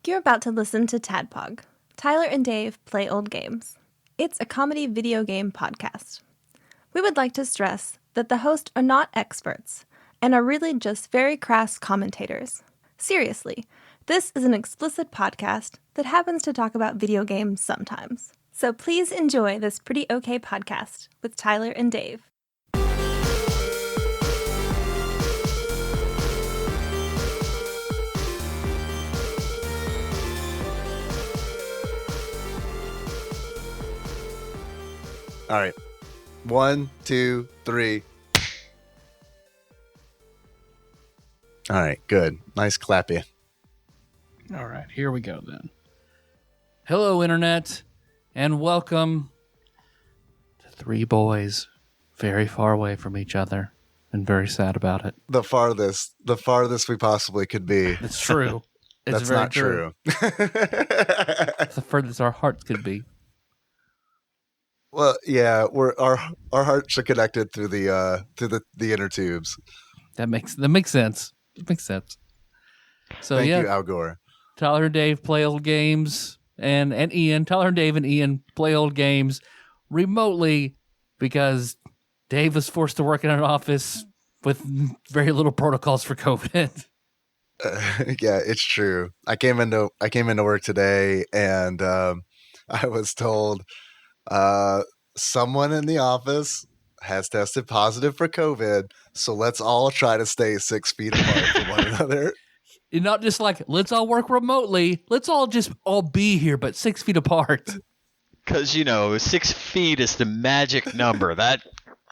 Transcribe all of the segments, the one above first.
You're about to listen to TADPOG. Tyler and Dave play old games. It's a comedy video game podcast. We would like to stress that the hosts are not experts and are really just very crass commentators. Seriously, this is an explicit podcast that happens to talk about video games sometimes. So please enjoy this pretty okay podcast with Tyler and Dave. All right. 1, 2, 3. All right. Good. Nice clappy. All right. Here we go then. Hello, Internet, and welcome to three boys very far away from each other and very sad about it. The farthest we possibly could be. It's true. It's That's very not true. It's the furthest our hearts could be. Well, yeah, our hearts are connected through the inner tubes. That makes sense. It makes sense. So Thank yeah, you, Al Gore. Tyler and Dave play old games, and Ian. Tyler and Dave and Ian play old games remotely because Dave was forced to work in an office with very little protocols for COVID. Yeah, it's true. I came into work today, and I was told someone in the office has tested positive for COVID, so let's all try to stay 6 feet apart from one another. You're not just like, let's all work remotely. Let's all just all be here, but 6 feet apart. Because, 6 feet is the magic number. That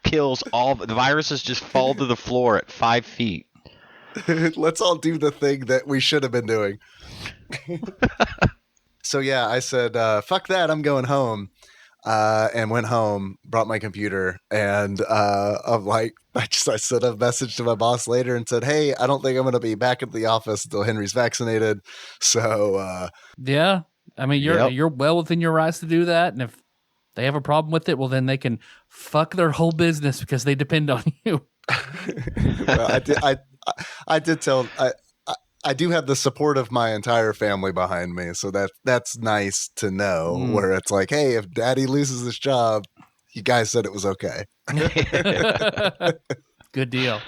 kills all the viruses. Just fall to the floor at 5 feet. Let's all do the thing that we should have been doing. So yeah, I said, fuck that, I'm going home. And went home, brought my computer, and I sent a message to my boss later and said, hey, I don't think I'm going to be back at the office until Henry's vaccinated. So yeah, I mean, you're well within your rights to do that, and if they have a problem with it, well, then they can fuck their whole business because they depend on you. Well, I did tell. I do have the support of my entire family behind me, so that's nice to know. Where it's like, hey, if Daddy loses his job, you guys said it was okay. Good deal.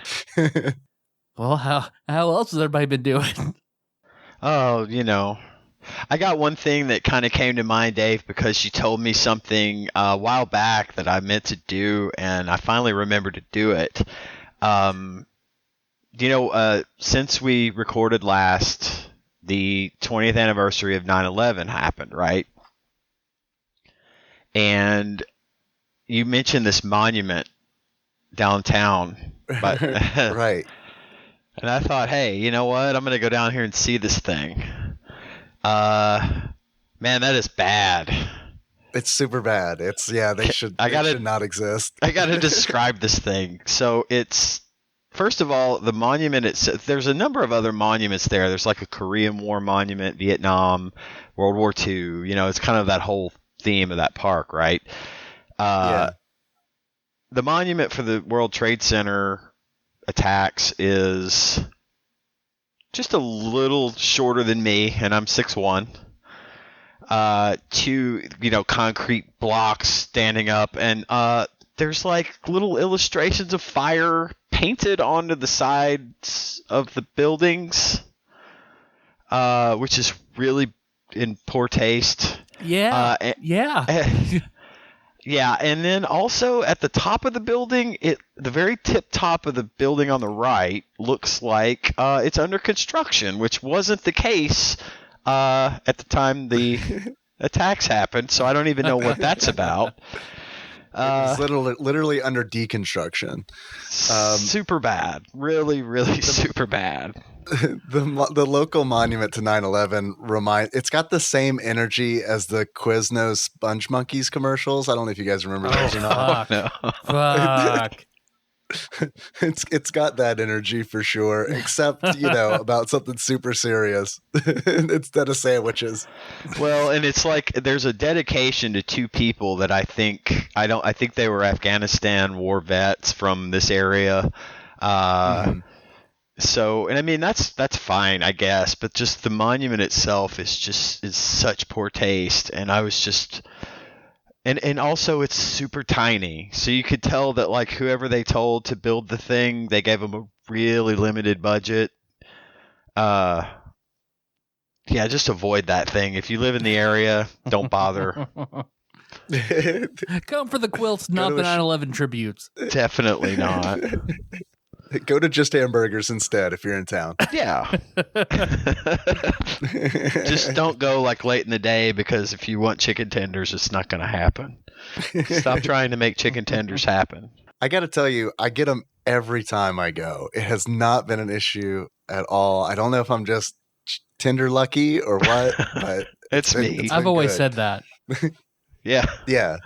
Well, how else has everybody been doing? Oh, I got one thing that kind of came to mind, Dave, because you told me something a while back that I meant to do, and I finally remembered to do it. Since we recorded last, the 20th anniversary of 9/11 happened, right? And you mentioned this monument downtown. But Right. And I thought, hey, you know what? I'm going to go down here and see this thing. Man, that is bad. It's super bad. They should not exist. I got to describe this thing. So it's... First of all, the monument itself, there's a number of other monuments there. There's like a Korean War monument, Vietnam, World War II. It's kind of that whole theme of that park, right? Yeah. The monument for the World Trade Center attacks is just a little shorter than me, and I'm 6'1". Two, concrete blocks standing up, and there's like little illustrations of fire painted onto the sides of the buildings, which is really in poor taste. Yeah. Yeah, and then also at the top of the building, the very tip top of the building on the right looks like it's under construction, which wasn't the case at the time the attacks happened. So I don't even know what that's about. It's literally under deconstruction. Super bad. Really, really super bad. The local monument to 9/11 it's got the same energy as the Quiznos Sponge Monkeys commercials. I don't know if you guys remember those or not. Fuck. It's got that energy for sure, except about something super serious instead of sandwiches. Well, and it's like there's a dedication to two people that I think they were Afghanistan war vets from this area. So, and I mean that's fine, I guess, but just the monument itself is such poor taste, and I was just and also it's super tiny, so you could tell that like whoever they told to build the thing, they gave them a really limited budget. Yeah, just avoid that thing if you live in the area. Don't bother. Come for the quilts, not the 9/11 tributes. Definitely not. Go to Just Hamburgers instead if you're in town. Yeah. Just don't go like late in the day, because if you want chicken tenders, it's not going to happen. Stop trying to make chicken tenders happen. I got to tell you, I get them every time I go. It has not been an issue at all. I don't know if I'm just tender lucky or what, but it's me. I've always said that. Yeah. Yeah.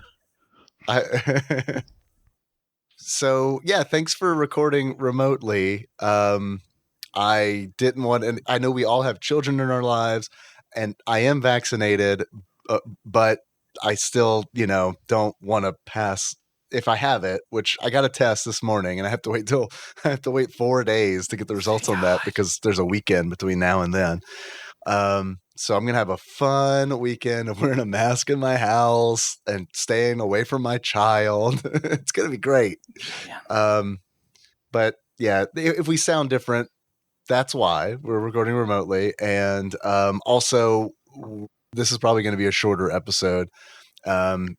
So yeah, thanks for recording remotely. I didn't want, and I know we all have children in our lives, and I am vaccinated, but I still, don't want to pass if I have it, which I got a test this morning, and I have to wait 4 days to get the results on that because there's a weekend between now and then. So I'm going to have a fun weekend of wearing a mask in my house and staying away from my child. It's going to be great. Yeah. But yeah, if we sound different, that's why we're recording remotely. And also, this is probably going to be a shorter episode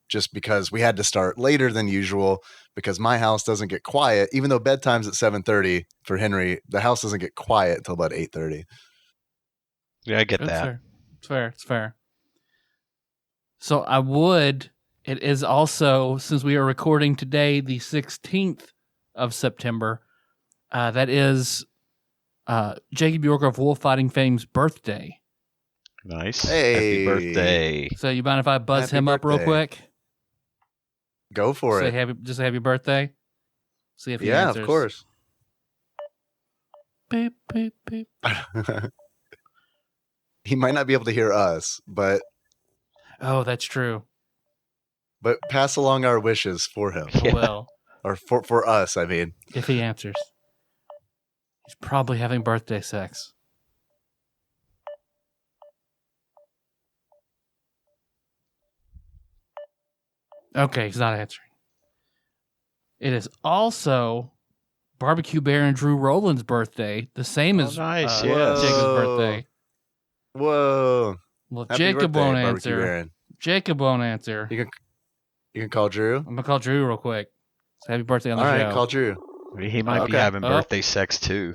just because we had to start later than usual because my house doesn't get quiet. Even though bedtime's at 7:30 for Henry, the house doesn't get quiet until about 8:30. Yeah, I get That's that. Fair. It's fair. So it is also, since we are recording today, the 16th of September, that is Jacob York of Wolf Fighting Fame's birthday. Nice. Hey. Happy birthday. So you mind if I buzz Happy him up real birthday. quick? Go for it. Just say happy birthday. See if he answers. Of course. Beep, beep, beep. He might not be able to hear us, but Oh, that's true. pass along our wishes for him. I will, Or for us, I mean. if he answers. He's probably having birthday sex. Okay, he's not answering. It is also Barbecue Bear and Drew Rowland's birthday, the same as nice, yes. Jacob's birthday. Whoa. Well, Happy Jacob birthday, won't Barbecue answer. Baron. Jacob won't answer. You can call Drew. I'm gonna call Drew real quick. So happy birthday on the All show. right, call Drew. He might be having birthday sex too.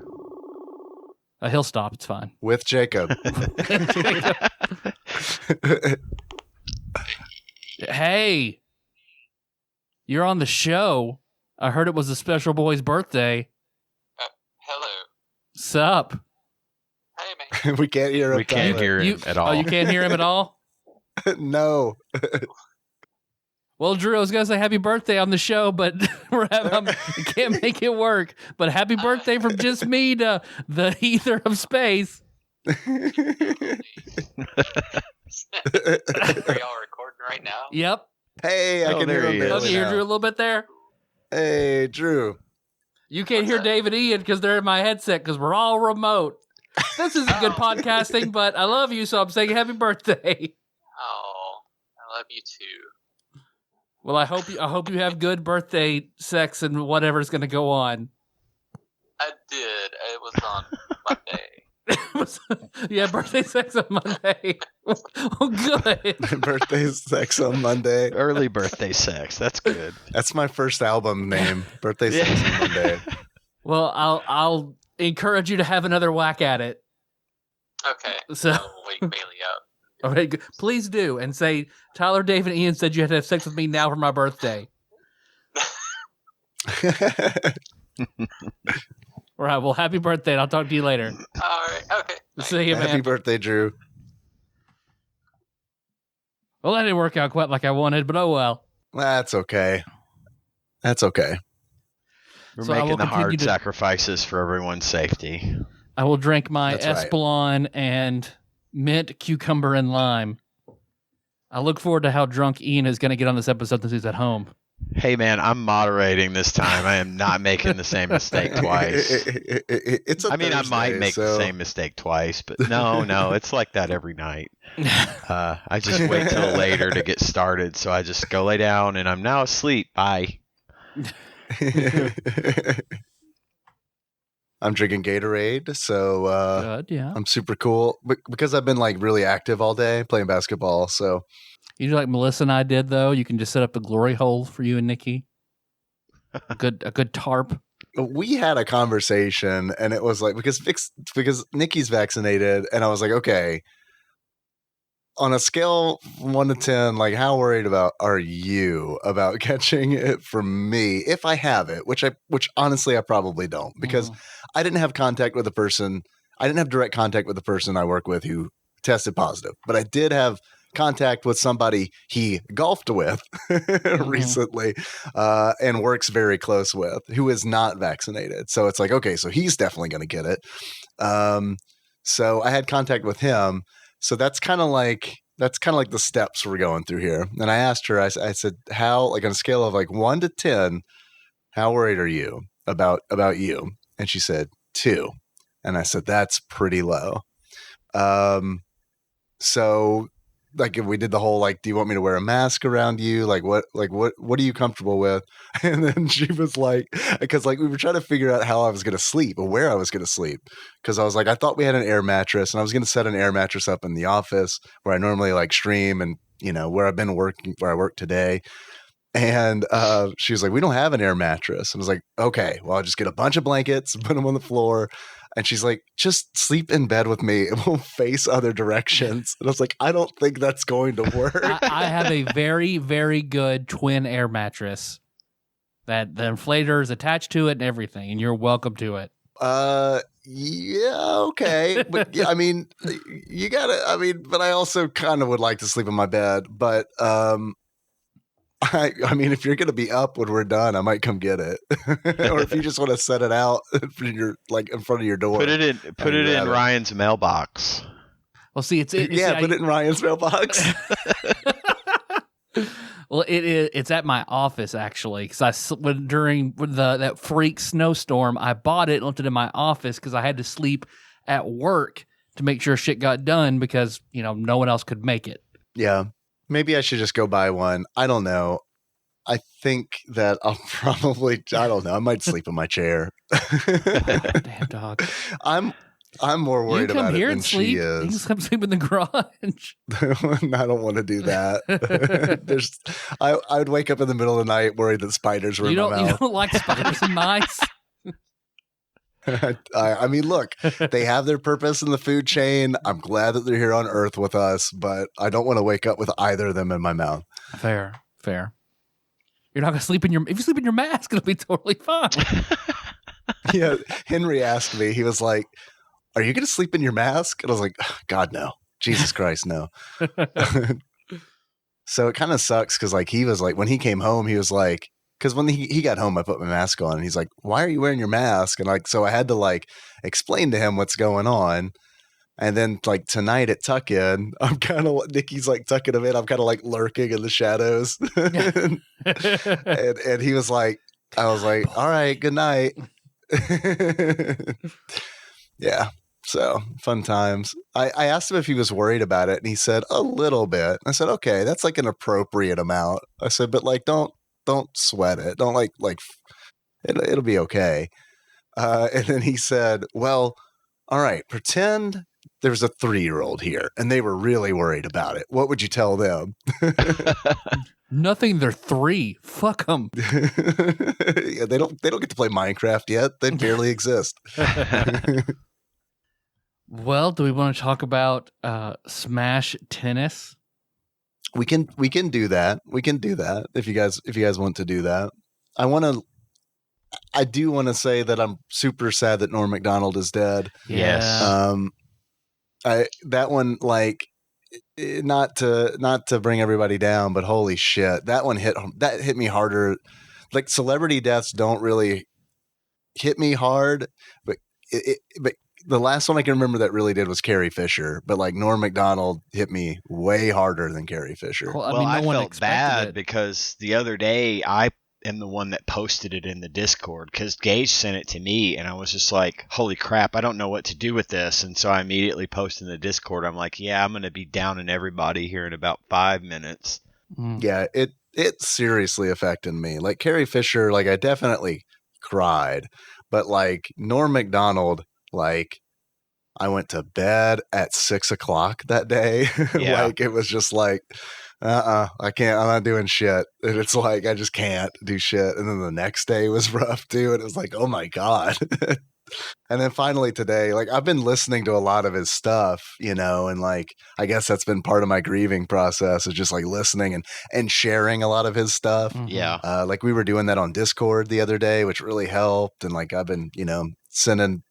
He'll stop. It's fine. With Jacob. Hey, you're on the show. I heard it was a special boy's birthday. Hello. Sup? Hey, man. We can't hear him. We can't hear him at all. Oh, you can't hear him at all? No. Well, Drew, I was gonna say happy birthday on the show, but can't make it work. But happy birthday from just me to the ether of space. Are y'all recording right now? Yep. Hey, I Oh, can there hear him. he is. barely Okay, you hear now. Drew a little bit there. Hey, Drew. You can't What's hear that? Dave and Ian because they're in my headset because we're all remote. This isn't good podcasting, but I love you, so I'm saying happy birthday. Oh, I love you too. Well, I hope you have good birthday sex and whatever's going to go on. I did. It was on Monday. Yeah, birthday sex on Monday. Oh, good. Birthday sex on Monday. Early birthday sex. That's good. That's my first album name. Birthday sex Yeah. on Monday. Well, I'll encourage you to have another whack at it. Okay. So- I'll wake Bailey up. All right, good. Please do, and say Tyler, Dave, and Ian said you had to have sex with me now for my birthday. All right. Well, happy birthday, and I'll talk to you later. All right. Okay. See you, Happy man. birthday, Drew. Well, that didn't work out quite like I wanted, but oh well. That's okay. That's okay. We're So I will making the continue hard to- sacrifices for everyone's safety. I will drink my That's right. Espolon and mint, cucumber, and lime. I look forward to how drunk Ian is going to get on this episode since he's at home. Hey man, I'm moderating this time. I am not making the same mistake twice. It's a I mean, I might Thursday, make the so- same mistake twice, but no, it's like that every night. I just wait till later to get started, so I just go lay down and I'm now asleep. Bye. I'm drinking Gatorade, so Good, yeah. I'm super cool because I've been like really active all day playing basketball. So You do like Melissa and I did, though. You can just set up a glory hole for you and Nikki. A good tarp. we had a conversation, and it was like because Nikki's vaccinated, and I was like, okay, on a scale from 1 to 10, like how worried about are you about catching it from me if I have it, which honestly I probably don't, because I didn't have contact with the person. I didn't have direct contact with the person I work with who tested positive, but I did have contact with somebody he golfed with recently and works very close with who is not vaccinated. So it's like, okay, so he's definitely going to get it. So I had contact with him. So that's kind of like the steps we're going through here. And I asked her, I said, how, like on a scale of like 1 to 10, how worried are you about you? And she said 2. And I said, that's pretty low. So like if we did the whole, like, do you want me to wear a mask around you? Like what are you comfortable with? And then she was like, because like we were trying to figure out how I was going to sleep or where I was going to sleep. Cause I was like, I thought we had an air mattress and I was going to set an air mattress up in the office where I normally like stream and, you know, where I work today. And she was like, we don't have an air mattress. And I was like, okay, well, I'll just get a bunch of blankets and put them on the floor. And she's like, just sleep in bed with me and we'll face other directions. And I was like, I don't think that's going to work. I have a very, very good twin air mattress that the inflator is attached to it and everything, and you're welcome to it. Yeah, okay. But yeah, I mean, you gotta, I mean, but I also kind of would like to sleep in my bed. But I mean, if you're gonna be up when we're done, I might come get it. Or if you just want to set it out in front of your door. Put it in Ryan's mailbox. Well, see, put it in Ryan's mailbox. Well, it's at my office actually, because during that freak snowstorm, I bought it and left it in my office because I had to sleep at work to make sure shit got done because no one else could make it. Yeah. Maybe I should just go buy one. I don't know. I think that I'll probably, I don't know. I might sleep in my chair. Damn dog. I'm more worried about it than she is. You can come sleep in the garage. I don't want to do that. I would wake up in the middle of the night worried that spiders were in my mouth. You don't like spiders and mice? I mean, look, they have their purpose in the food chain. I'm glad that they're here on Earth with us, but I don't want to wake up with either of them in my mouth. Fair. You're not gonna sleep if you sleep in your mask, it'll be totally fine. Yeah, Henry asked me. He was like, "Are you gonna sleep in your mask?" And I was like, "God, no! Jesus Christ, no!" So it kind of sucks because, like, he was like, when he came home, he was like. Because when he got home, I put my mask on, and he's like, "Why are you wearing your mask?" And like, so I had to like explain to him what's going on. And then like tonight at tuck in, I'm kind of Nikki's like tucking him in. I'm kind of like lurking in the shadows, and he was like, I was like, "All right, good night." Yeah. So fun times. I asked him if he was worried about it, and he said a little bit. I said, "Okay, that's like an appropriate amount." I said, "But like, don't sweat it. Don't like it'll be okay." And then he said, "Well, all right, pretend there's a 3-year-old here and they were really worried about it. What would you tell them?" Nothing. They're 3. Fuck them. Yeah, they don't get to play Minecraft yet. They barely exist. Well, do we want to talk about Smash Tennis? We can do that. We can do that if you guys want to do that. I do want to say that I'm super sad that Norm Macdonald is dead. Yes. That one, like, not to bring everybody down, but holy shit, that one hit me harder. Like, celebrity deaths don't really hit me hard, but the last one I can remember that really did was Carrie Fisher, but like Norm Macdonald hit me way harder than Carrie Fisher. Well, I Well, mean, no I one felt expected bad it. because the other day I am the one that posted it in the Discord because Gage sent it to me and I was just like, holy crap, I don't know what to do with this. And so I immediately posted in the Discord. I'm like, yeah, I'm going to be down in everybody here in about 5 minutes. Mm. Yeah, it seriously affected me. Like Carrie Fisher, like I definitely cried, but like Norm Macdonald, like I went to bed at 6:00 that day. Yeah. Like it was just like, I can't. I'm not doing shit. And it's like I just can't do shit. And then the next day was rough too. And it was like, oh my god. And then finally today, like I've been listening to a lot of his stuff, you know, and like I guess that's been part of my grieving process is just like listening and sharing a lot of his stuff. Mhm. Yeah. Like we were doing that on Discord the other day, which really helped. And like I've been, you know, sending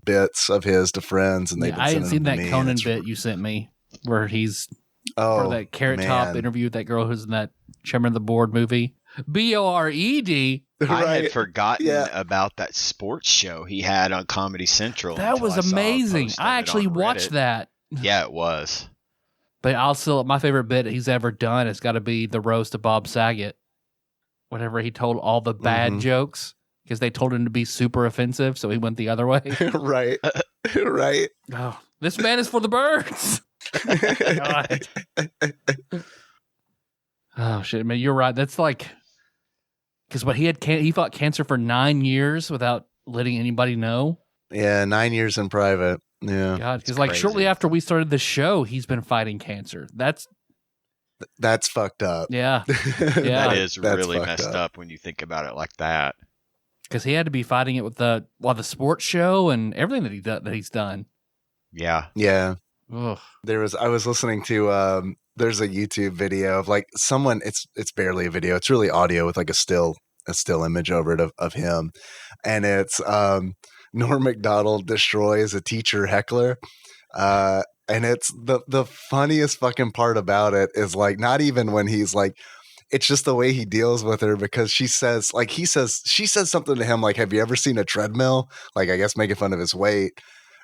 bits of his to friends, and they've Yeah, been I sending had seen them that to me. Conan and it's- bit you sent me where he's Oh, for that Carrot Top man. interview with that girl who's in that Chairman of the Board movie. BORED. I Right. had forgotten Yeah. about that sports show he had on Comedy Central. That until was I saw a amazing. post of I it actually on watched Reddit. that. Yeah, it was. But also, my favorite bit he's ever done has got to be the roast of Bob Saget. Whenever he told all the bad Mhm. jokes because they told him to be super offensive, so he went the other way. Right. Right. Oh, this man is for the birds. God. Oh shit, man, you're right. That's like because what he fought cancer for 9 years without letting anybody know. Yeah, 9 years in private. Yeah. God, because It's like crazy. shortly after we started the show, he's been fighting cancer. That's That's fucked up. yeah, That is that's really fucked messed up when you think about it like that. because he had to be fighting it with the sports show and everything that he's done. Yeah. Yeah. Ugh. I was listening to there's a YouTube video of like someone, it's barely a video, it's really audio with like a still image over it of him. And it's Norm Macdonald destroys a teacher heckler. And it's the funniest fucking part about it is like not even when he's like, it's just the way he deals with her because she says something to him like, have you ever seen a treadmill? Like I guess making fun of his weight.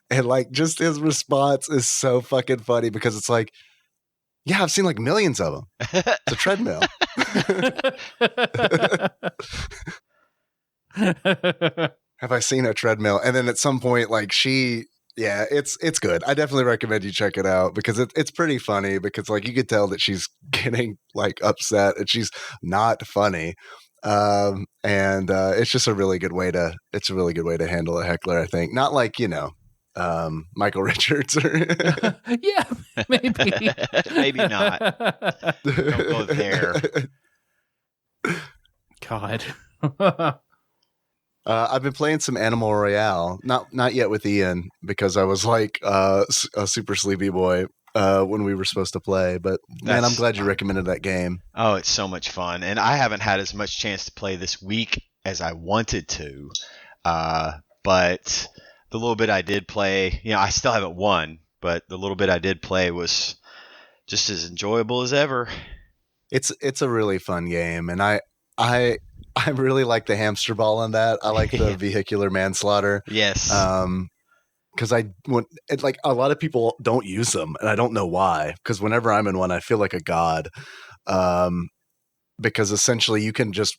And like just his response is so fucking funny because it's like, yeah, I've seen like millions of them. It's a treadmill. Have I seen a treadmill? And then at some point, like it's good. I definitely recommend you check it out because it's pretty funny because like you could tell that she's getting like upset and she's not funny. And it's just a really good way to handle a heckler, I think. Not like, you know, Michael Richards or Yeah, maybe. Maybe not. Don't go there. God. I've been playing some Animal Royale, not yet with Ian because I was like a super sleepy boy when we were supposed to play. But man, I'm That's glad you fun. recommended that game. Oh, it's so much fun. And I haven't had as much chance to play this week as I wanted to. But the little bit I did play, you know, I still haven't won, but the little bit I did play was just as enjoyable as ever. It's a really fun game, and I really like the hamster ball on that. I like the vehicular manslaughter. Yes. Because like a lot of people don't use them, and I don't know why. Because whenever I'm in one, I feel like a god. Because essentially you can just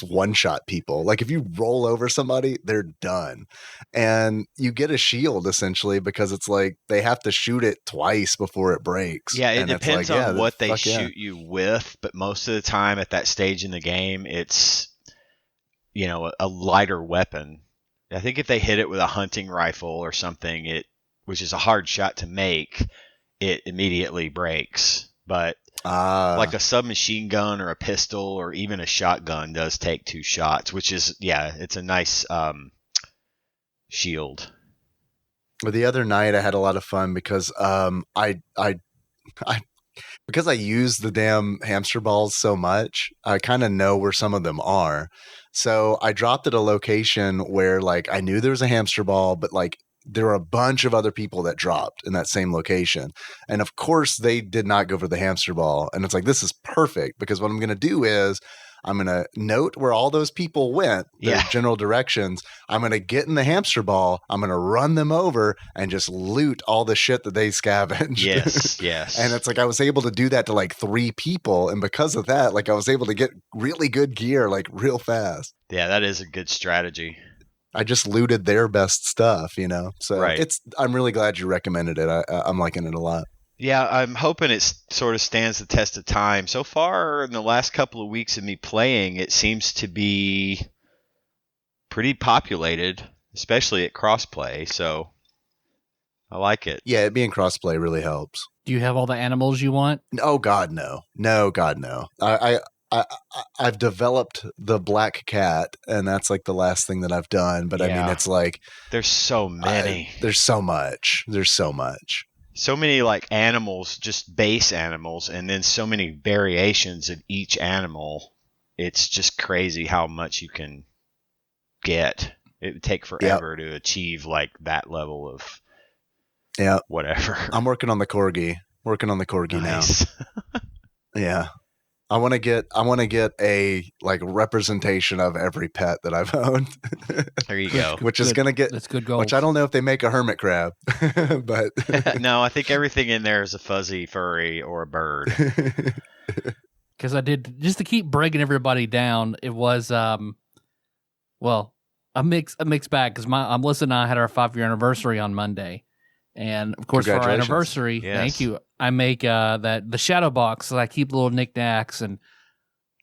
one shot people. Like if you roll over somebody, they're done, and you get a shield essentially because it's like they have to shoot it twice before it breaks. Yeah, it And it's depends like, on what they fuck yeah. shoot you with, but most of the time at that stage in the game, it's, you know, a lighter weapon. I think if they hit it with a hunting rifle or something, which is a hard shot to make, it immediately breaks. But like a submachine gun or a pistol or even a shotgun does take 2 shots, which is, yeah, it's a nice shield. Well, the other night I had a lot of fun because because I use the damn hamster balls so much, I kind of know where some of them are. So I dropped at a location where like I knew there was a hamster ball, but like there were a bunch of other people that dropped in that same location. And of course they did not go for the hamster ball. And it's like, this is perfect because what I'm going to do is I'm going to note where all those people went, their general directions. I'm going to get in the hamster ball. I'm going to run them over and just loot all the shit that they scavenged. Yes. And it's like I was able to do that to like 3 people. And because of that, like I was able to get really good gear like real fast. Yeah, that is a good strategy. I just looted their best stuff, you know? So Right. I'm really glad you recommended it. I'm liking it a lot. Yeah, I'm hoping it sort of stands the test of time. So far, in the last couple of weeks of me playing, it seems to be pretty populated, especially at crossplay. So I like it. Yeah, it being crossplay really helps. Do you have all the animals you want? Oh God, no. No, God, no. I've developed the black cat, and that's like the last thing that I've done. But I mean, it's like there's so many. There's so much. There's so much. So many like animals, just base animals, and then so many variations of each animal. It's just crazy how much you can get. It would take forever to achieve like that level of whatever. I'm working on the corgi. Nice. Now. Yeah. I want to get a like representation of every pet that I've owned. There you go. Which is going to get that's good goals. Which I don't know if they make a hermit crab, but no, I think everything in there is a fuzzy furry or a bird. Because I did, just to keep breaking everybody down, it was well, a mixed bag, because Melissa and I had our 5-year anniversary on Monday. And of course, for our anniversary, thank you, I make the shadow box, so I keep little knickknacks and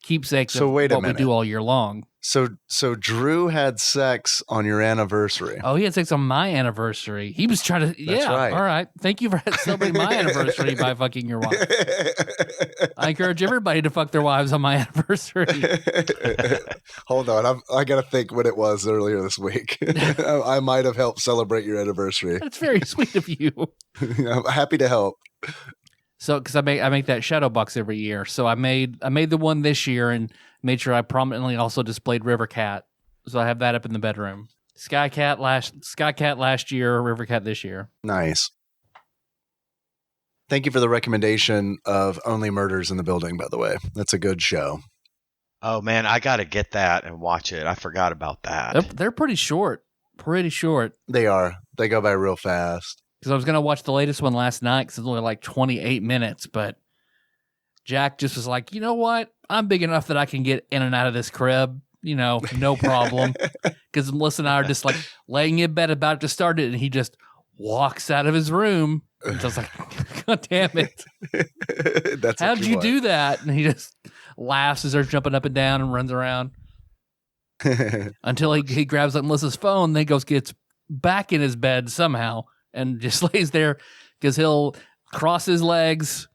keepsakes of what we do all year long. So Drew had sex on your anniversary. Oh, he had sex on my anniversary. He was trying to. That's right. All right. Thank you for celebrating my anniversary by fucking your wife. I encourage everybody to fuck their wives on my anniversary. Hold on, I got to think what it was earlier this week. I might have helped celebrate your anniversary. That's very sweet of you. I'm happy to help. So, because I make that shadow box every year, so I made the one this year and made sure I prominently also displayed River Cat. So I have that up in the bedroom. Sky Cat last year, River Cat this year. Nice. Thank you for the recommendation of Only Murders in the Building, by the way. That's a good show. Oh man, I got to get that and watch it. I forgot about that. They're pretty short. Pretty short. They are. They go by real fast. Because I was going to watch the latest one last night because it's only like 28 minutes, but Jack just was like, you know what? I'm big enough that I can get in and out of this crib, no problem. Because Melissa and I are just like laying in bed about to start it, and he just walks out of his room. And I was like, God damn it. How'd you do that? And he just laughs as they're jumping up and down and runs around. Until he grabs like Melissa's phone, then gets back in his bed somehow and just lays there, because he'll cross his legs,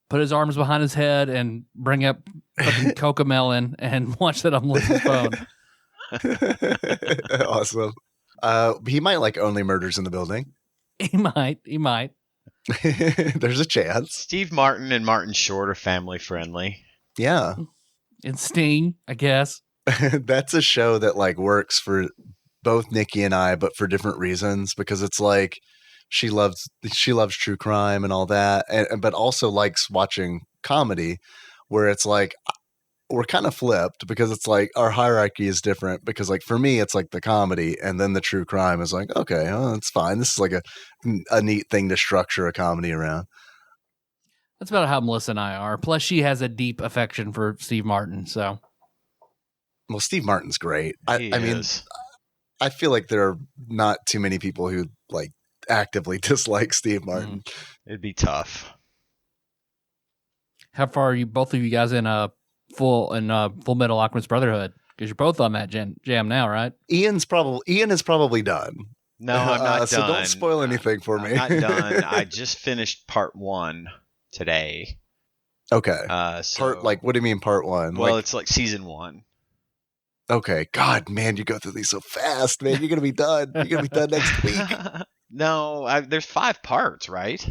put his arms behind his head, and bring up fucking Cocomelon and watch that on Melissa's phone. Awesome. He might like Only Murders in the Building. He might. There's a chance. Steve Martin and Martin Short are family friendly. Yeah. And Sting, I guess. That's a show that like works for both Nikki and I, but for different reasons, because it's like she loves true crime and all that, but also likes watching comedy, where it's like we're kind of flipped, because it's like our hierarchy is different, because like for me it's like the comedy, and then the true crime is like, okay, it's fine, this is like a neat thing to structure a comedy around. That's about how Melissa and I are. Plus she has a deep affection for Steve Martin. So, well, Steve Martin's great. I mean, is. I feel like there are not too many people who like actively dislike Steve Martin. It'd be tough. How far are you, both of you guys, in Full Metal Alchemist Brotherhood? Because you're both on that jam now, right? Ian is probably done. No, I'm not done. So don't spoil anything for me. I'm not done. I just finished part 1 today. Okay. What do you mean part 1? Well, it's like season 1. Okay. God, man, you go through these so fast, man. You're gonna be done. You're gonna be done next week. No, there's 5 parts, right?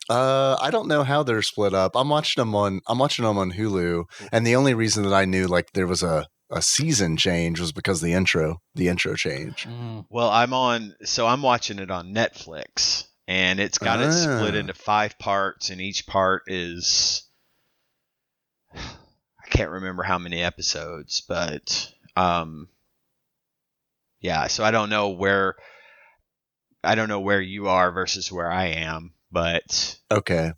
I don't know how they're split up. I'm watching them on Hulu, and the only reason that I knew like there was a season change was because the intro change. Well, I'm watching it on Netflix, and it's got it split into 5 parts, and each part is, I can't remember how many episodes, but yeah. So I don't know where you are versus where I am, but Okay.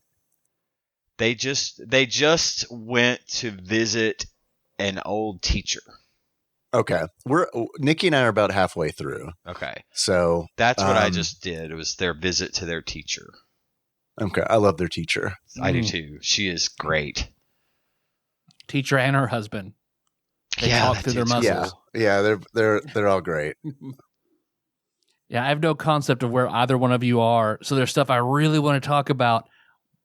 they just went to visit an old teacher. Okay. Nikki and I are about halfway through. Okay. So That's what I just did. It was their visit to their teacher. Okay. I love their teacher. I do too. She is great. Teacher and her husband. They talk that through their dude's muscles. cool. Yeah, they're all great. Yeah, I have no concept of where either one of you are. So there's stuff I really want to talk about,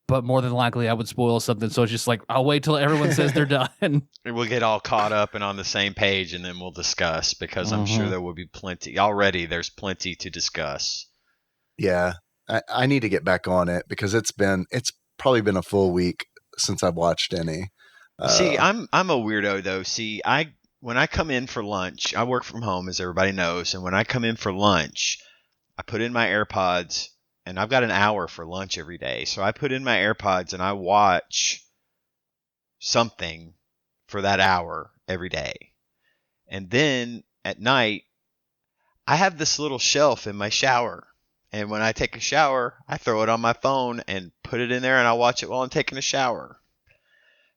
but more than likely I would spoil something. So it's just like, I'll wait till everyone says they're done. We'll get all caught up and on the same page, and then we'll discuss, because I'm sure there will be plenty. Already there's plenty to discuss. Yeah. I need to get back on it because it's probably been a full week since I've watched any. See, I'm a weirdo though. See, when I come in for lunch, I work from home, as everybody knows, and when I come in for lunch, I put in my AirPods, and I've got an hour for lunch every day. So I put in my AirPods and I watch something for that hour every day. And then at night, I have this little shelf in my shower. And when I take a shower, I throw it on my phone and put it in there, and I watch it while I'm taking a shower.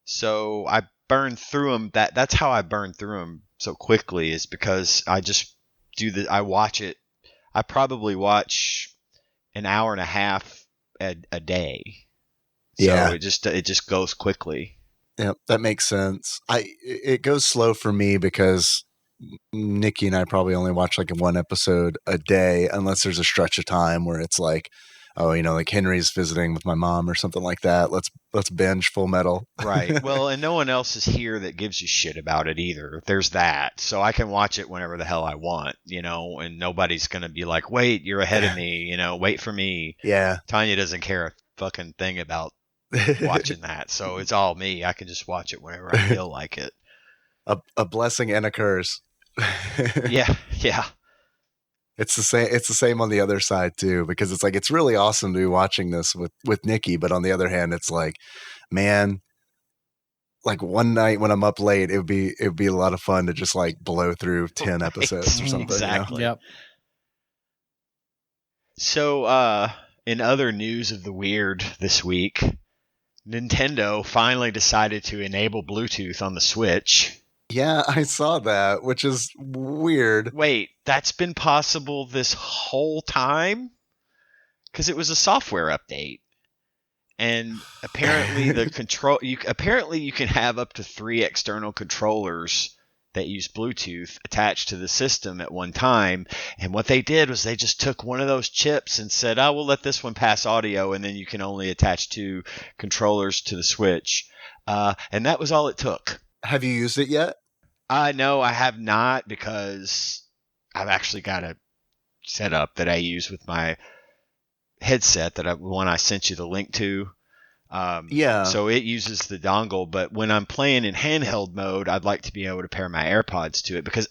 So I burn through them. That's how I burn through them so quickly, is because I just I watch it. I probably watch an hour and a half a day. So Yeah. it just goes quickly. Yeah, that makes sense. It goes slow for me because Nikki and I probably only watch like one episode a day, unless there's a stretch of time where it's like, oh, like Henry's visiting with my mom or something like that. Let's binge Full Metal. Right. Well, and no one else is here that gives you shit about it either. There's that. So I can watch it whenever the hell I want, and nobody's going to be like, wait, you're ahead of me, wait for me. Yeah. Tanya doesn't care a fucking thing about watching that. So it's all me. I can just watch it whenever I feel like it. A blessing and a curse. Yeah. It's the same on the other side too, because it's like, it's really awesome to be watching this with Nikki, but on the other hand, it's like, man, like one night when I'm up late, it would be a lot of fun to just like blow through 10 episodes or something. Exactly. Yep. So, in other news of the weird this week, Nintendo finally decided to enable Bluetooth on the Switch. Yeah, I saw that, which is weird. Wait, that's been possible this whole time? Because it was a software update. And apparently you can have up to 3 external controllers that use Bluetooth attached to the system at one time. And what they did was they just took one of those chips and said, we'll let this one pass audio, and then you can only attach 2 controllers to the Switch. And that was all it took. Have you used it yet? No, I have not, because I've actually got a setup that I use with my headset, one I sent you the link to. Yeah. So it uses the dongle, but when I'm playing in handheld mode, I'd like to be able to pair my AirPods to it,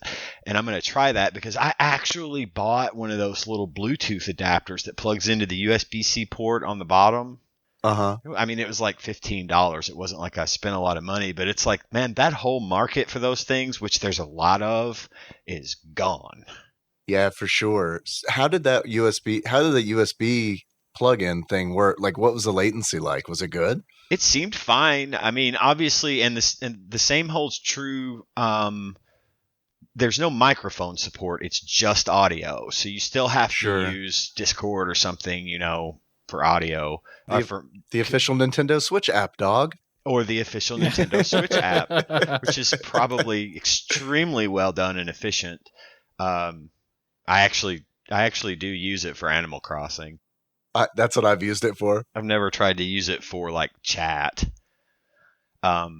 and I'm going to try that, because I actually bought one of those little Bluetooth adapters that plugs into the USB-C port on the bottom. Uh-huh. I mean, it was like $15. It wasn't like I spent a lot of money, but it's like, man, that whole market for those things, which there's a lot of, is gone. Yeah, for sure. How did the USB plug-in thing work? Like, what was the latency like? Was it good? It seemed fine. I mean, obviously, and the same holds true. There's no microphone support. It's just audio. So you still have to use Discord or something, for audio. The official Nintendo Switch app, dog. Or the official Nintendo Switch app, which is probably extremely well done and efficient. I actually do use it for Animal Crossing. That's what I've used it for. I've never tried to use it for like chat. But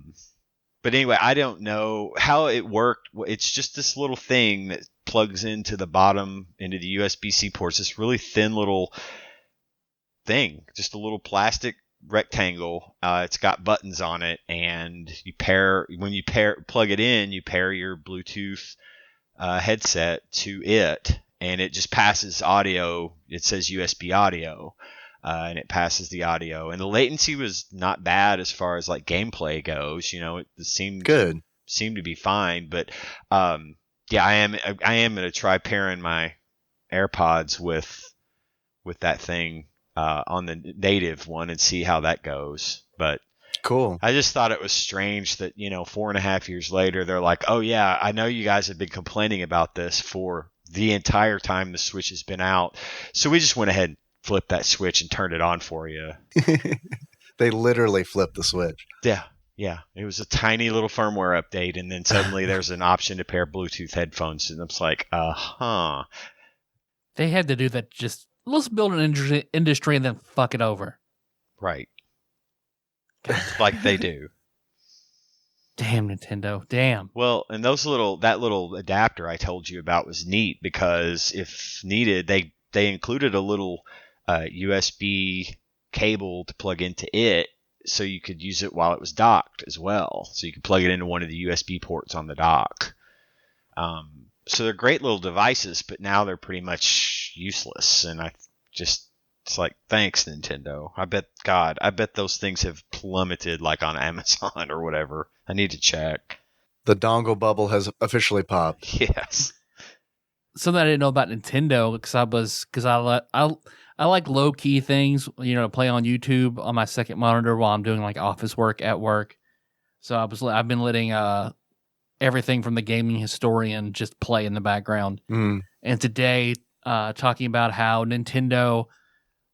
anyway, I don't know how it worked. It's just this little thing that plugs into the bottom, into the USB-C ports. This really thin little thing, just a little plastic rectangle. It's got buttons on it, and when you plug it in, you pair your Bluetooth headset to it, and it just passes audio. It says USB audio. and it passes the audio. And the latency was not bad as far as like gameplay goes. It seemed Good. to be fine. But yeah, I am going to try pairing my AirPods with that thing on the native one and see how that goes. But Cool. I just thought it was strange that 4.5 years later they're like, oh yeah, I know you guys have been complaining about this for the entire time the Switch has been out, so we just went ahead and flipped that switch and turned it on for you. They literally flipped the switch. Yeah. It was a tiny little firmware update, and then suddenly there's an option to pair Bluetooth headphones, and I'm just like, They had to do that. Just let's build an industry and then fuck it over. Right. Like they do. Damn Nintendo. Damn. Well, and that little adapter I told you about was neat because if needed, they included a little USB cable to plug into it, so you could use it while it was docked as well. So you could plug it into one of the USB ports on the dock. So they're great little devices, but now they're pretty much useless. And it's like, thanks, Nintendo. I bet those things have plummeted like on Amazon or whatever. I need to check. The dongle bubble has officially popped. Yes. Something I didn't know about Nintendo because I like low key things, to play on YouTube on my second monitor while I'm doing like office work at work. So I've been letting everything from the gaming historian just play in the background. Mm. And today, talking about how Nintendo,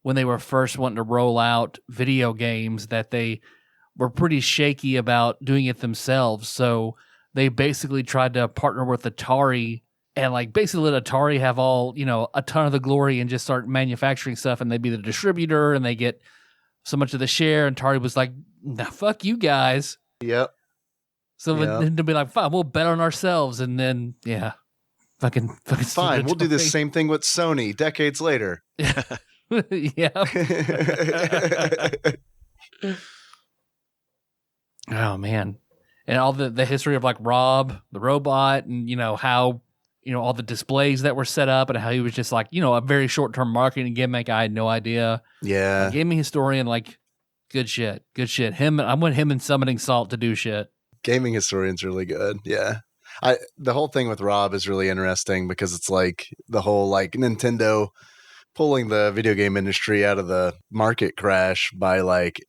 when they were first wanting to roll out video games, that they were pretty shaky about doing it themselves. So they basically tried to partner with Atari and like basically let Atari have all, a ton of the glory and just start manufacturing stuff, and they'd be the distributor and they get so much of the share. And Atari was like, nah, fuck you guys. Yep. So then they'd be like, fine, we'll bet on ourselves. And then, yeah, fucking fine. We'll do the same thing with Sony decades later. Yeah. Oh man. And all the history of like Rob the robot, and how all the displays that were set up, and how he was just like a very short-term marketing gimmick. I had no idea. Yeah. Gaming historian, like, good shit. I want him and Summoning Salt to do shit. Gaming historian's really good. Yeah. The whole thing with Rob is really interesting because it's like the whole like Nintendo pulling the video game industry out of the market crash by like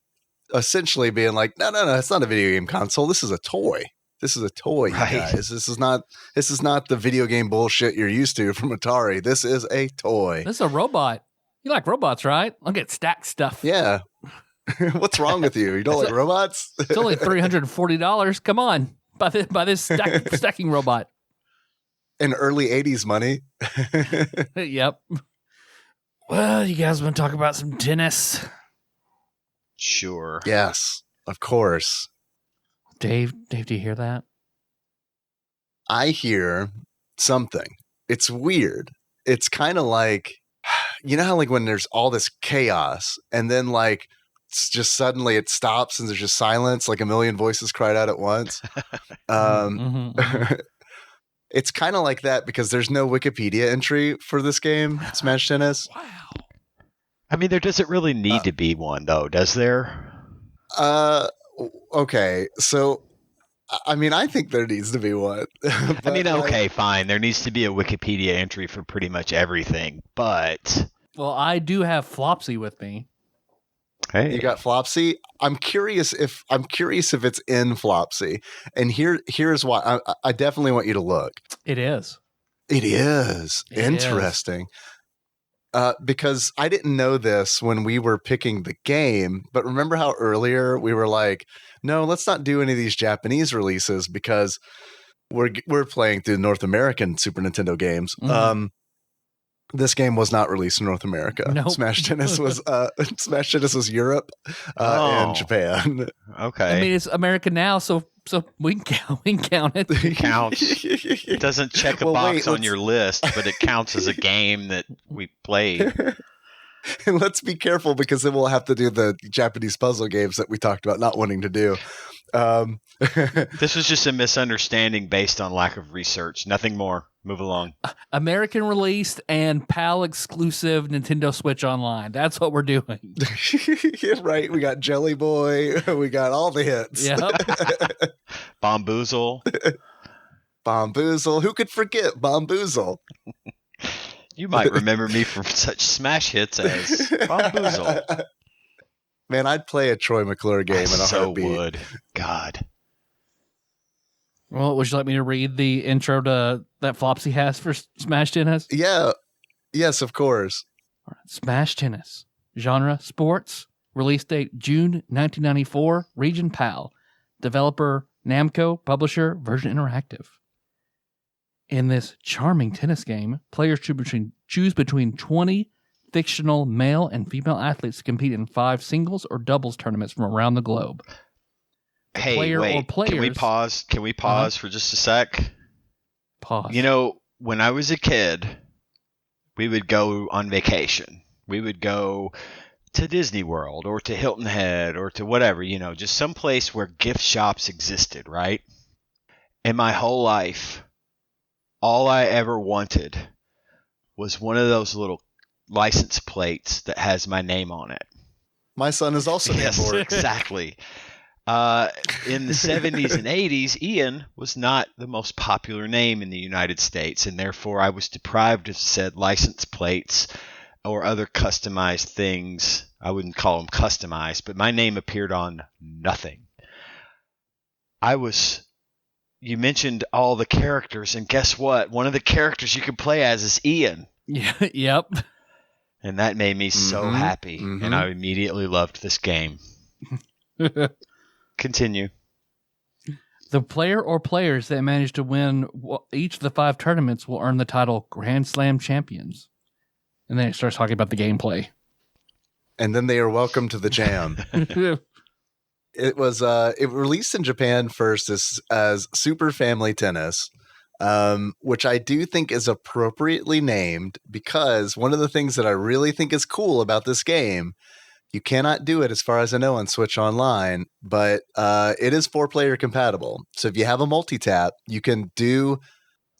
essentially being like, no, it's not a video game console. This is a toy. This is a toy, you guys. This is not the video game bullshit you're used to from Atari. This is a toy. This is a robot. You like robots, right? I'll get stacked stuff. Yeah. What's wrong with you? You don't like robots? It's only $340. Come on. Buy this stacking robot. In early 80s money. Yep. Well, you guys want to talk about some tennis? Sure. Yes, of course. Dave, do you hear that? I hear something. It's weird. It's kind of like, how like when there's all this chaos and then like it's just suddenly it stops and there's just silence, like a million voices cried out at once. It's kind of like that because there's no Wikipedia entry for this game, Smash Tennis. Wow. I mean, there doesn't really need to be one, though, does there? Okay. So, I mean, I think there needs to be one. I mean, okay, fine. There needs to be a Wikipedia entry for pretty much everything, but... Well, I do have Flopsy with me. Hey. You got Flopsy? I'm curious if it's in Flopsy. And here's why. I definitely want you to look. It is. It is. Interesting. Because I didn't know this when we were picking the game, but remember how earlier we were like, no, let's not do any of these Japanese releases because we're playing through North American Super Nintendo games. Mm-hmm. This game was not released in North America. Nope. Smash Tennis was Europe and Japan. Okay. I mean, it's America now, so we can count it. It counts. It doesn't check a box on your list, but it counts as a game that we played. And let's be careful because then we'll have to do the Japanese puzzle games that we talked about not wanting to do. This was just a misunderstanding based on lack of research. Nothing more. Move along. American released and PAL exclusive Nintendo Switch Online. That's what we're doing. Yeah, right. We got Jelly Boy. We got all the hits. Yep. Bomboozle. Bomboozle. Who could forget Bomboozle? You might remember me from such smash hits as Bomboozle. Man, I'd play a Troy McClure game in a so heartbeat. would. God. Well, would you like me to read the intro to that Flopsy has for Smash Tennis? Yeah. Yes, of course. All right. Smash Tennis. Genre, sports. Release date, June 1994. Region, PAL. Developer, Namco. Publisher, Virgin Interactive. In this charming tennis game, players choose between 20 fictional male and female athletes to compete in 5 singles or doubles tournaments from around the globe. Hey, Player wait. or players. Can we pause? Can we pause for just a sec? Pause. You know, when I was a kid, we would go on vacation. We would go to Disney World or to Hilton Head or to whatever, you know, just some place where gift shops existed, right? In my whole life, all I ever wanted was one of those little license plates that has my name on it. My son is also named Yes, Bork. exactly. In the 70s and 80s, Ian was not the most popular name in the United States, and therefore I was deprived of said license plates or other customized things. I wouldn't call them customized, but my name appeared on nothing. You mentioned all the characters, and guess what? One of the characters you could play as is Ian. Yeah, yep. And that made me so happy, and I immediately loved this game. Continue. The player or players that manage to win each of the 5 tournaments will earn the title Grand Slam champions. And then it starts talking about the gameplay. And then they are welcome to the jam. It was it released in Japan first as Super Family Tennis, which I do think is appropriately named because one of the things that I really think is cool about this game, you cannot do it as far as I know on Switch Online, but it is 4-player compatible. So if you have a multi-tap, you can do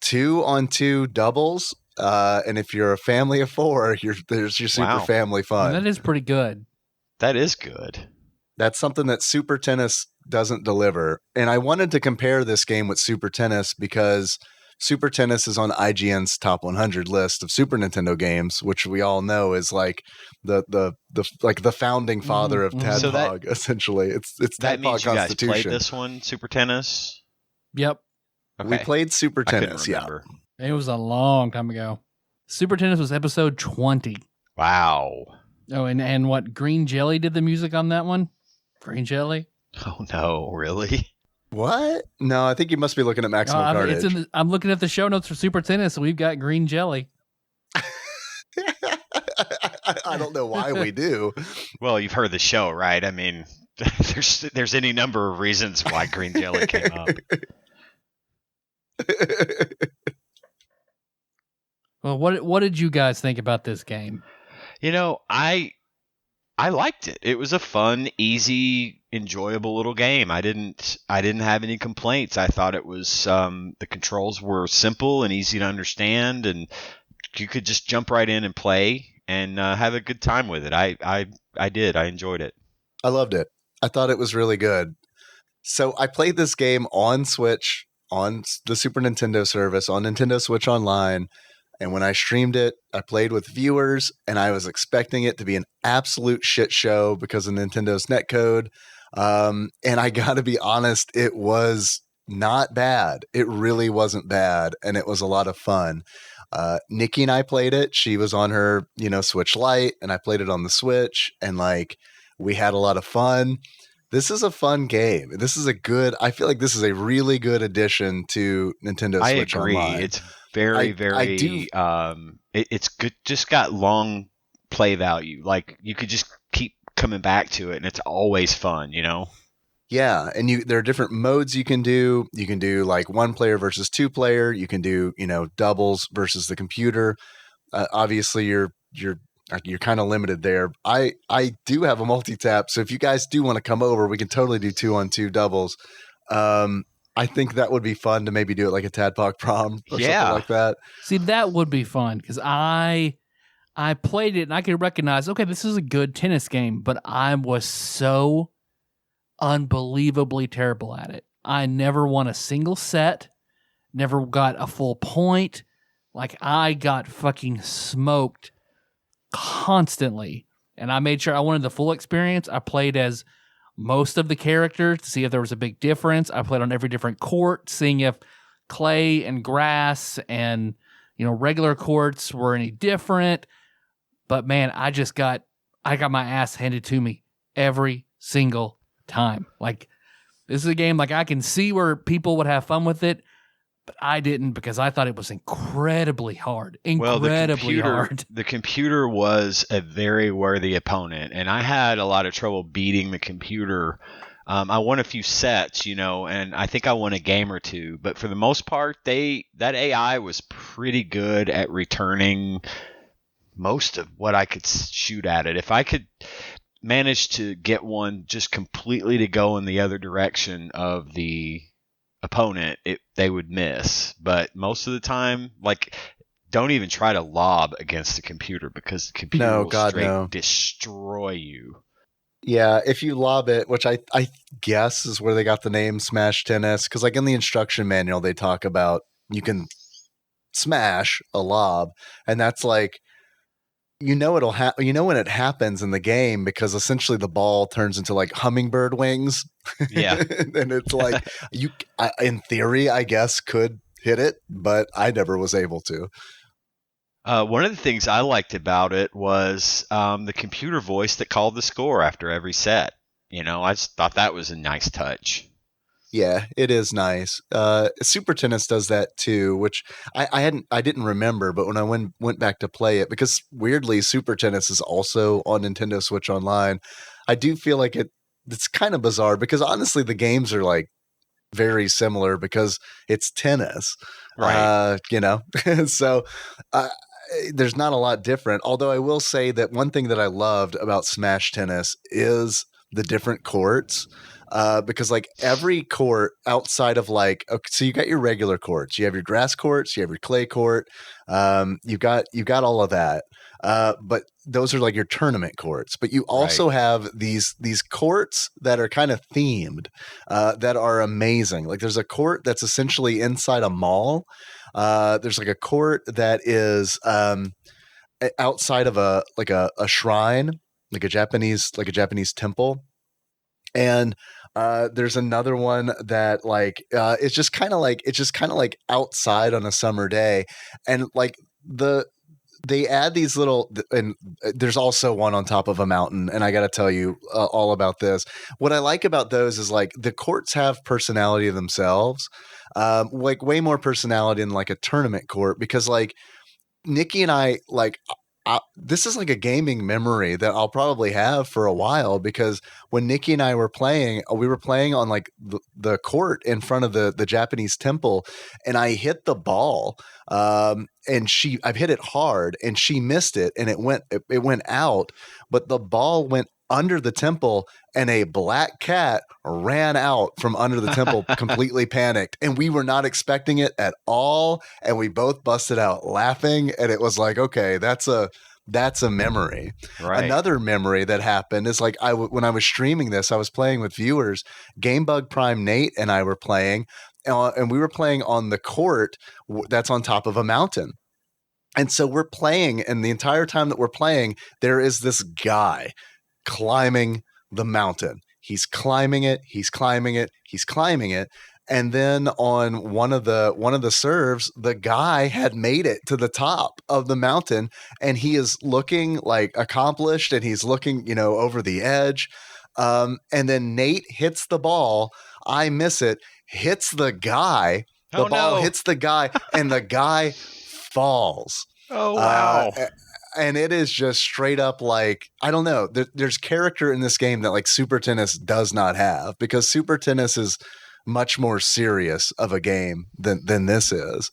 2-on-2 doubles. And if you're a family of 4, there's your super family fun. And that is pretty good. That is good. That's something that Super Tennis doesn't deliver. And I wanted to compare this game with Super Tennis because Super Tennis is on IGN's top 100 list of Super Nintendo games, which we all know is like the founding father of TADPOG. Essentially, it's that TADPOG means you guys Constitution. played this one, Super Tennis. Yep. Okay. We played Super Tennis. I couldn't remember. It was a long time ago. Super Tennis was episode 20. Wow. Oh, and what? Green Jelly did the music on that one? Green Jelly? Oh no, really? What? No, I think you must be looking at Maximum Carnage. I'm looking at the show notes for Super Tennis, and we've got Green Jelly. I don't know why we do. Well, you've heard the show, right? I mean, there's any number of reasons why Green Jelly came up. Well, what did you guys think about this game? You know, I liked it. It was a fun, easy, enjoyable little game. I didn't have any complaints. I thought it was the controls were simple and easy to understand, and you could just jump right in and play and have a good time with it. I did. I enjoyed it. I loved it. I thought it was really good. So I played this game on Switch, on the Super Nintendo service, on Nintendo Switch Online. And when I streamed it, I played with viewers, and I was expecting it to be an absolute shit show because of Nintendo's netcode. And I got to be honest, it was not bad. It really wasn't bad, and it was a lot of fun. Nikki and I played it. She was on her, Switch Lite, and I played it on the Switch, and we had a lot of fun. This is a fun game. I feel like this is a really good addition to Nintendo Switch Online. I agree. It's very, it's good. Just got long play value. Like you could just keep coming back to it, and it's always fun, Yeah, and there are different modes you can do. You can do like 1-player versus 2-player. You can do doubles versus the computer. Obviously, you're kind of limited there. I do have a multi-tap, so if you guys do want to come over, we can totally do 2-on-2 doubles. I think that would be fun to maybe do it like a Tadpog prom or Yeah. something like that. See, that would be fun because I played it and I could recognize, okay, this is a good tennis game, but I was so unbelievably terrible at it. I never won a single set, never got a full point. Like, I got fucking smoked constantly. And I made sure I wanted the full experience. I played as most of the characters to see if there was a big difference. I played on every different court, seeing if clay and grass and, regular courts were any different. But man, I got my ass handed to me every single time. Like, this is a game, like, I can see where people would have fun with it, but I didn't because I thought it was incredibly hard. Incredibly hard. The computer was a very worthy opponent, and I had a lot of trouble beating the computer. I won a few sets, and I think I won a game or two, but for the most part, that AI was pretty good at returning most of what I could shoot at it. If I could manage to get one just completely to go in the other direction of the opponent, they would miss. But most of the time, like, don't even try to lob against the computer because the computer will straight destroy you. Yeah, if you lob it, which I guess is where they got the name Smash Tennis, because like in the instruction manual they talk about you can smash a lob, and that's like it'll happen. When it happens in the game because essentially the ball turns into like hummingbird wings. Yeah, and it's like in theory, I guess could hit it, but I never was able to. One of the things I liked about it was the computer voice that called the score after every set. I just thought that was a nice touch. Yeah, it is nice. Super Tennis does that too, which I didn't remember, but when I went back to play it, because weirdly Super Tennis is also on Nintendo Switch Online, I do feel like it's kind of bizarre because honestly the games are like very similar because it's tennis, right? So there's not a lot different. Although I will say that one thing that I loved about Smash Tennis is the different courts. Because like every court outside of like, okay, so you got your regular courts, you have your grass courts, you have your clay court, you got all of that. But those are like your tournament courts. But you also have these courts that are kind of themed, that are amazing. Like there's a court that's essentially inside a mall. There's like a court that is outside of a shrine, like a Japanese temple. And there's another one that like it's just kind of like outside on a summer day, and like they add these little, and there's also one on top of a mountain, and I got to tell you all about this. What I like about those is like the courts have personality themselves, like way more personality than like a tournament court, because like Nikki and I like. This is like a gaming memory that I'll probably have for a while, because when Nikki and I were playing, we were playing on like the court in front of the Japanese temple, and I hit the ball, and I've hit it hard, and she missed it, and it went out, but the ball went under the temple, and a black cat ran out from under the temple completely panicked, and we were not expecting it at all, and we both busted out laughing, and it was like, okay, that's a memory. Right. Another memory that happened is like when I was streaming this, I was playing with viewers. Gamebug Prime Nate and I were playing, and we were playing on the court that's on top of a mountain. And so we're playing, and the entire time that we're playing, there is this guy climbing the mountain. He's climbing it, he's climbing it, he's climbing it. And then on one of the serves, the guy had made it to the top of the mountain, and he is looking like accomplished, and he's looking, over the edge. And then Nate hits the ball. I miss it, hits the guy. The ball hits the guy, and the guy falls. Oh, wow. And it is just straight up like, I don't know. There's character in this game that like Super Tennis does not have, because Super Tennis is much more serious of a game than this is.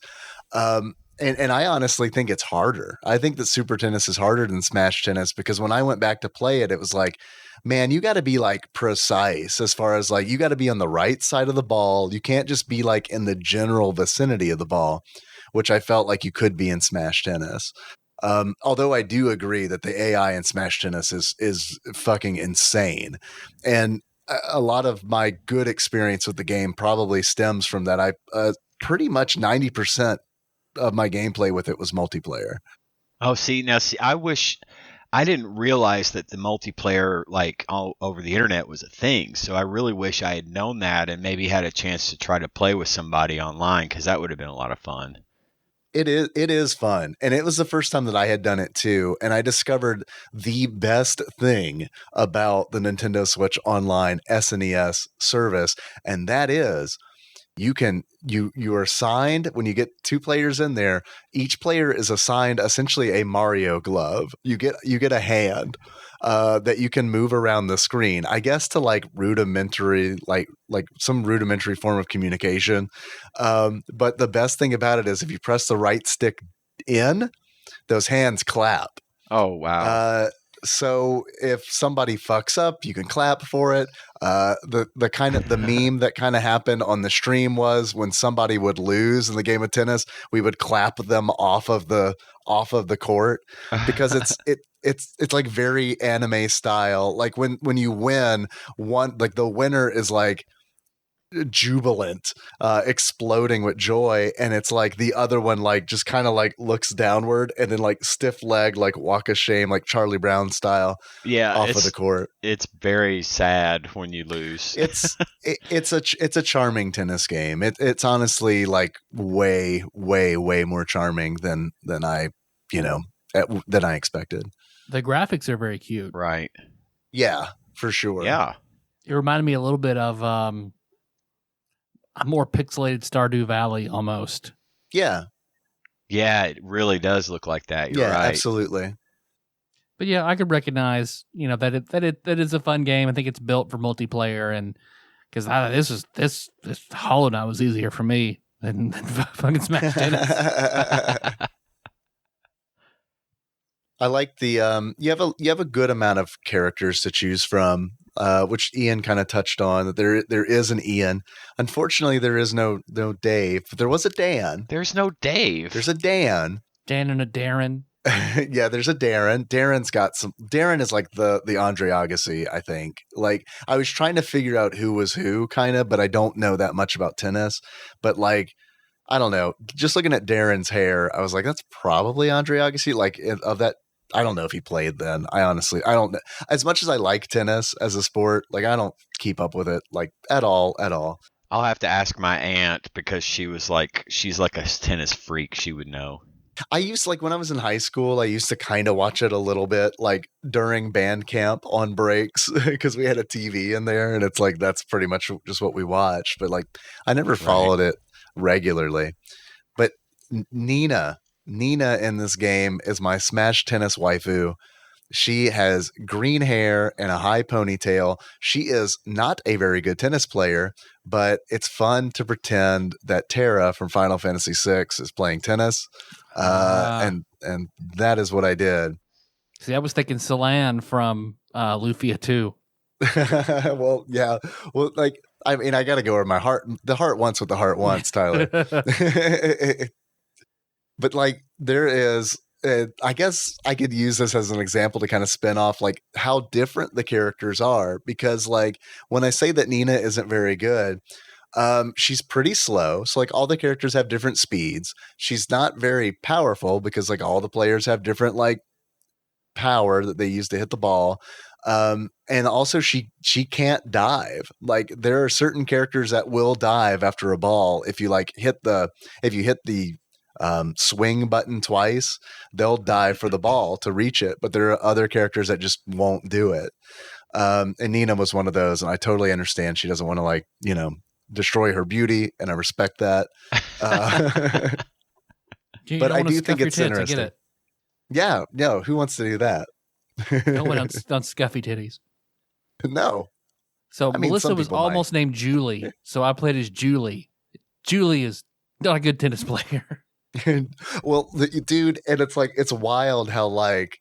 And I honestly think it's harder. I think that Super Tennis is harder than Smash Tennis, because when I went back to play it, it was like man, you got to be like precise as far as like you got to be on the right side of the ball. You can't just be like in the general vicinity of the ball, which I felt like you could be in Smash Tennis. Although I do agree that the AI in Smash Tennis is fucking insane, and a lot of my good experience with the game probably stems from that. I pretty much 90% of my gameplay with it was multiplayer. Oh, see, I wish I didn't realize that the multiplayer, like all over the internet, was a thing. So I really wish I had known that and maybe had a chance to try to play with somebody online, because that would have been a lot of fun. It is fun. And it was the first time that I had done it too. And I discovered the best thing about the Nintendo Switch Online SNES service. And that is you are assigned, when you get 2 players in there, each player is assigned essentially a Mario glove. You get a hand that you can move around the screen, I guess, to like rudimentary, like some rudimentary form of communication. But the best thing about it is if you press the right stick in, those hands clap. Oh, wow. So if somebody fucks up, you can clap for it. The kind of the meme that kind of happened on the stream was when somebody would lose in the game of tennis, we would clap them off of the court, because it's like very anime style. Like when you win one, like the winner is like jubilant, exploding with joy, and it's like the other one like just kind of like looks downward and then like stiff leg, like walk of shame, like Charlie Brown style, Yeah, off of the court. It's very sad when you lose. It's a charming tennis game. It's honestly like way more charming than I than I expected. The graphics are very cute. Right. Yeah, for sure. Yeah. It reminded me a little bit of a more pixelated Stardew Valley almost. Yeah. Yeah, it really does look like that. You're right. Absolutely. But yeah, I could recognize, that is a fun game. I think it's built for multiplayer, and because this Hollow Knight was easier for me than fucking Smash Tennis. I like the you have a good amount of characters to choose from, which Ian kind of touched on. That there is an Ian. Unfortunately, there is no Dave, but there was a Dan. There's no Dave. There's a Dan. Dan and a Darren. Yeah, there's a Darren. Darren is like the Andre Agassi, I think. Like, I was trying to figure out who was who, kind of, but I don't know that much about tennis. But like, I don't know. Just looking at Darren's hair, I was like, that's probably Andre Agassi. Like, of that, I don't know if he played then. I don't know. As much as I like tennis as a sport, like, I don't keep up with it like at all. I'll have to ask my aunt, because she's like a tennis freak. She would know. I used, like, when I was in high school, I used to kind of watch it a little bit, like during band camp on breaks, because we had a TV in there, and it's like that's pretty much just what we watched. But like, I never followed it regularly. But Nina in this game is my Smash Tennis waifu. She has green hair and a high ponytail. She is not a very good tennis player, but it's fun to pretend that Terra from Final Fantasy VI is playing tennis. And that is what I did. See, I was thinking Celan from Lufia 2. Well, yeah. Well, like, I mean, I got to go where the heart wants what the heart wants, Tyler. But like, there is, I guess I could use this as an example to kind of spin off like how different the characters are, because like when I say that Nina isn't very good, she's pretty slow. So like all the characters have different speeds. She's not very powerful because like all the players have different like power that they use to hit the ball. And also she can't dive. Like there are certain characters that will dive after a ball. If you hit the swing button twice, they'll dive for the ball to reach it. But there are other characters that just won't do it. And Nina was one of those. And I totally understand she doesn't want to destroy her beauty. And I respect that. But I do think it's interesting. It. Yeah. No, who wants to do that? No one on scuffy titties. No. So Melissa was almost named Julie. So I played as Julie. Julie is not a good tennis player. Well, dude, and it's like, it's wild how like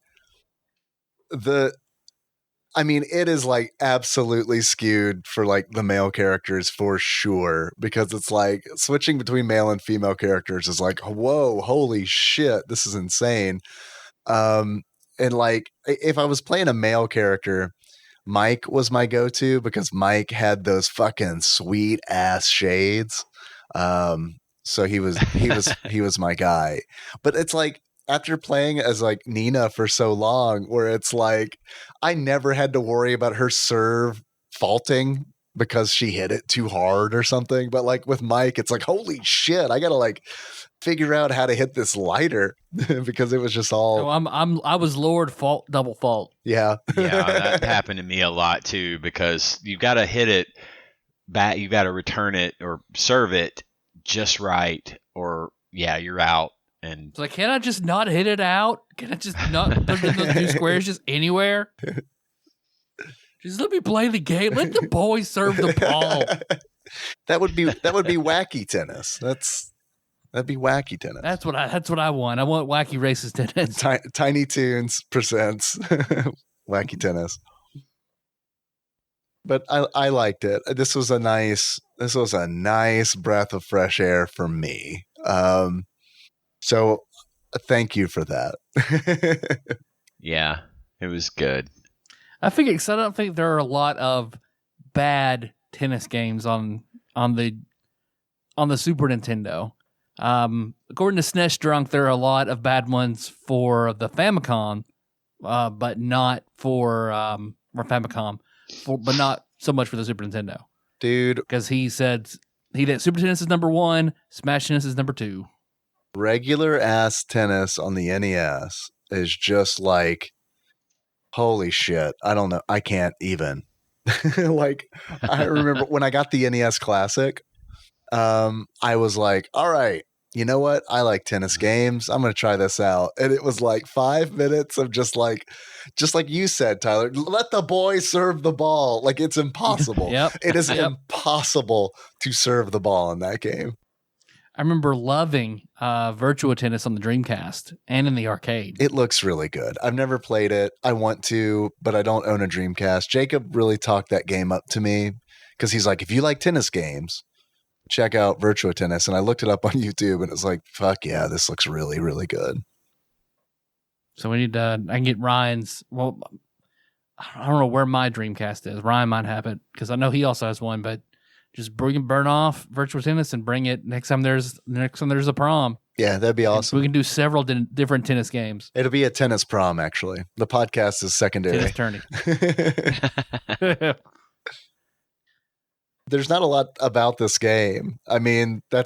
I mean, it is like absolutely skewed for like the male characters for sure, because it's like switching between male and female characters is like, whoa, holy shit, this is insane. And like if I was playing a male character, Mike was my go-to because Mike had those fucking sweet ass shades. So he was my guy. But it's like after playing as like Nina for so long, where it's like I never had to worry about her serve faulting because she hit it too hard or something. But like with Mike, it's like, holy shit, I gotta like figure out how to hit this lighter because it was just all I was Lord fault, double fault. yeah. Yeah, that happened to me a lot too, because you got to hit it back, you got to return it or serve it just right, or yeah, you're out. And It's like, can I just not hit it out? Can I just not put it in those two squares just anywhere? Just let me play the game. Let the boys serve the ball. That would be wacky tennis. That'd be wacky tennis. That's what I want. I want wacky racist tennis. Tiny Toons presents wacky tennis. But I liked it. This was a nice breath of fresh air for me. So thank you for that. yeah, it was good. I figured, because I don't think there are a lot of bad tennis games on the Super Nintendo. According to SNES Drunk, there are a lot of bad ones for the Famicom, but not for or Famicom, but not so much for the Super Nintendo. Dude, Because he said Super Tennis is number 1, Smash Tennis is number 2. regular ass tennis on the NES is just like, holy shit. I don't know. I can't even. Like, I remember when I got the NES Classic, I was like, all right, you know what? I like tennis games. I'm going to try this out. And it was like 5 minutes of just like you said, Tyler, let the boy serve the ball. Like, it's impossible. Yep. It is Yep. impossible to serve the ball in that game. I remember loving Virtua Tennis on the Dreamcast and in the arcade. It looks really good. I've never played it. I want to, but I don't own a Dreamcast. Jacob really talked that game up to me because he's like, if you like tennis games, check out Virtua Tennis. And I looked it up on YouTube and it's like, fuck yeah, this looks really, really good. So we need I can get Ryan's. Well, I don't know where my Dreamcast is. Ryan might have it because I know he also has one. But just burn off Virtua Tennis and bring it next time there's a prom. Yeah, that'd be awesome. We can do several different tennis games. It'll be a tennis prom, actually. The podcast is secondary. Tennis tourney. There's not a lot about this game. I mean, we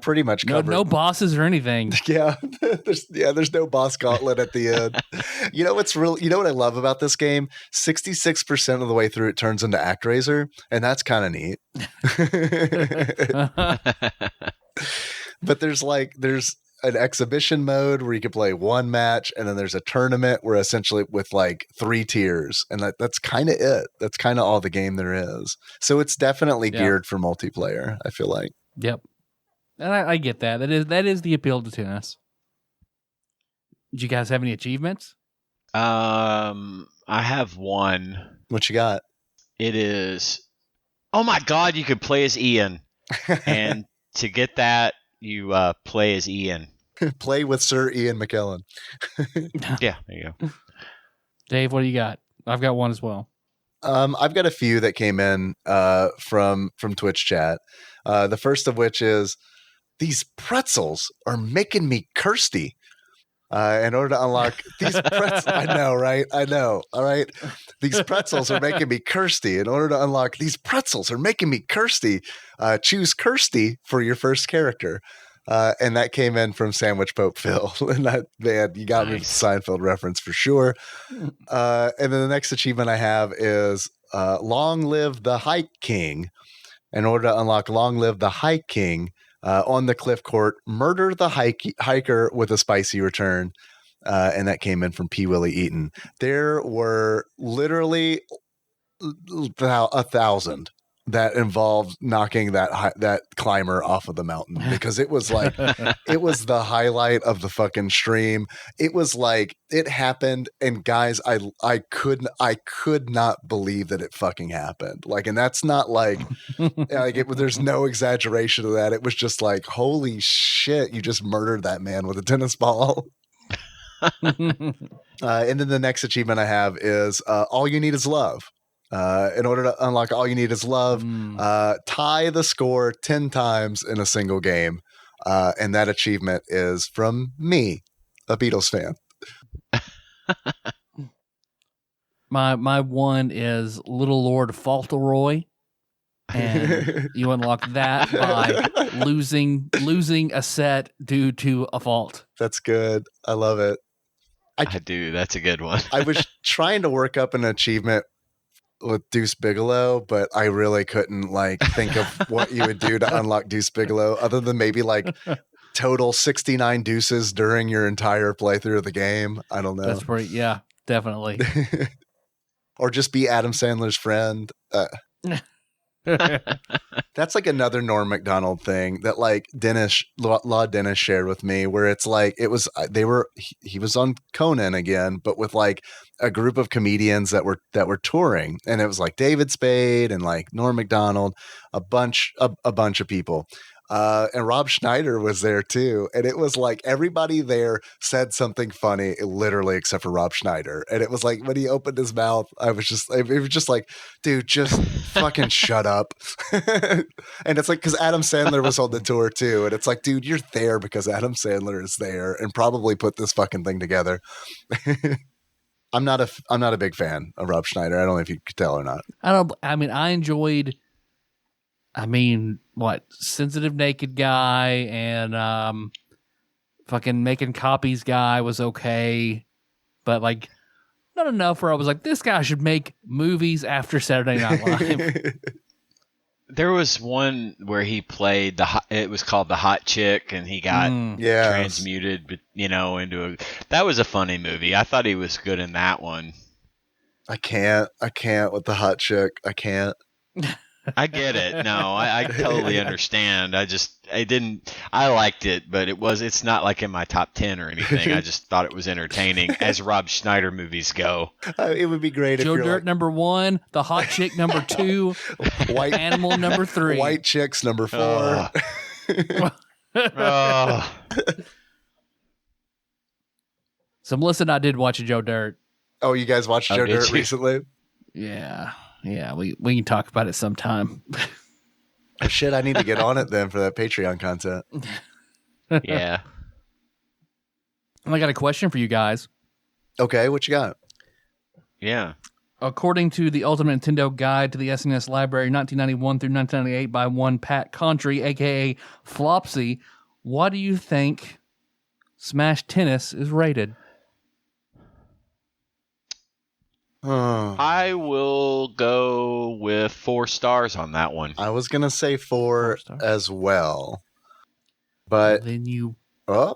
pretty much covered. No bosses or anything. Yeah, there's no boss gauntlet at the end. You know what I love about this game? 66% of the way through it turns into ActRaiser, and that's kind of neat. But there's an exhibition mode where you can play one match, and then there's a tournament where essentially with like 3 tiers, and that's kind of it. That's kind of all the game there is. So it's definitely geared for multiplayer, I feel like. Yep. And I get that. That is the appeal to tennis. Did you guys have any achievements? I have one. What you got? It is, oh my God, you could play as Ian. And to get that, you play as Ian. Play with Sir Ian McKellen. Yeah, there you go. Dave, what do you got? I've got one as well. I've got a few that came in from Twitch chat. The first of which is, these pretzels are making me kirsty. In order to unlock these pretzels, I know, right? I know. All right. These pretzels are making me kirsty. In order to unlock these pretzels are making me kirsty, choose Kirsty for your first character. And that came in from Sandwich Pope Phil. And that, man, you got me with the Seinfeld reference for sure. And then the next achievement I have is Long Live the Hike King. In order to unlock Long Live the Hike King, on the cliff court, murder the hiker with a spicy return. And that came in from P. Willie Eaton. There were literally 1,000 that involved knocking that climber off of the mountain, because it was like it was the highlight of the fucking stream. It was like it happened, and guys, I could not believe that it fucking happened. Like, and that's not like there's no exaggeration to that. It was just like, holy shit, you just murdered that man with a tennis ball. And then the next achievement I have is all you need is love. In order to unlock all you need is love, tie the score 10 times in a single game. And that achievement is from me, a Beatles fan. My one is Little Lord Fauntleroy. And you unlock that by losing a set due to a fault. That's good. I love it. I do. That's a good one. I was trying to work up an achievement with Deuce Bigelow, but I really couldn't like think of what you would do to unlock Deuce Bigelow other than maybe like total 69 deuces during your entire playthrough of the game. I don't know. That's pretty, yeah, definitely. Or just be Adam Sandler's friend. That's like another Norm Macdonald thing that like Law Dennis shared with me, where it's like he was on Conan again, but with like a group of comedians that were touring, and it was like David Spade and like Norm Macdonald, a bunch of people. And Rob Schneider was there too. And it was like everybody there said something funny, literally, except for Rob Schneider. And it was like when he opened his mouth, it was just like, dude, just fucking shut up. And it's like, because Adam Sandler was on the tour too. And it's like, dude, you're there because Adam Sandler is there and probably put this fucking thing together. I'm not a big fan of Rob Schneider. I don't know if you could tell or not. I enjoyed Sensitive Naked Guy and fucking Making Copies Guy was okay, but like not enough where I was like, this guy should make movies after Saturday Night Live. There was one where he played it was called The Hot Chick, and he got transmuted, into that was a funny movie. I thought he was good in that one. I can't with the hot chick. I can't. I get it. No, I totally understand. I liked it, but it's not like in my top 10 or anything. I just thought it was entertaining as Rob Schneider movies go. It would be great Joe if Dirt number 1, The Hot Chick number 2, White Animal number 3. White Chicks number 4. So Melissa and I did watch a Joe Dirt. Oh, you guys watched Joe Dirt recently? Yeah, we can talk about it sometime. Oh, shit, I need to get on it then for that Patreon content. Yeah. I got a question for you guys. Okay, what you got? Yeah. According to the Ultimate Nintendo Guide to the SNES Library 1991 through 1998 by one Pat Contry, a.k.a. Flopsy, what do you think Smash Tennis is rated? I will go with 4 stars on that one. I was going to say 4 as well. But then you... Oh,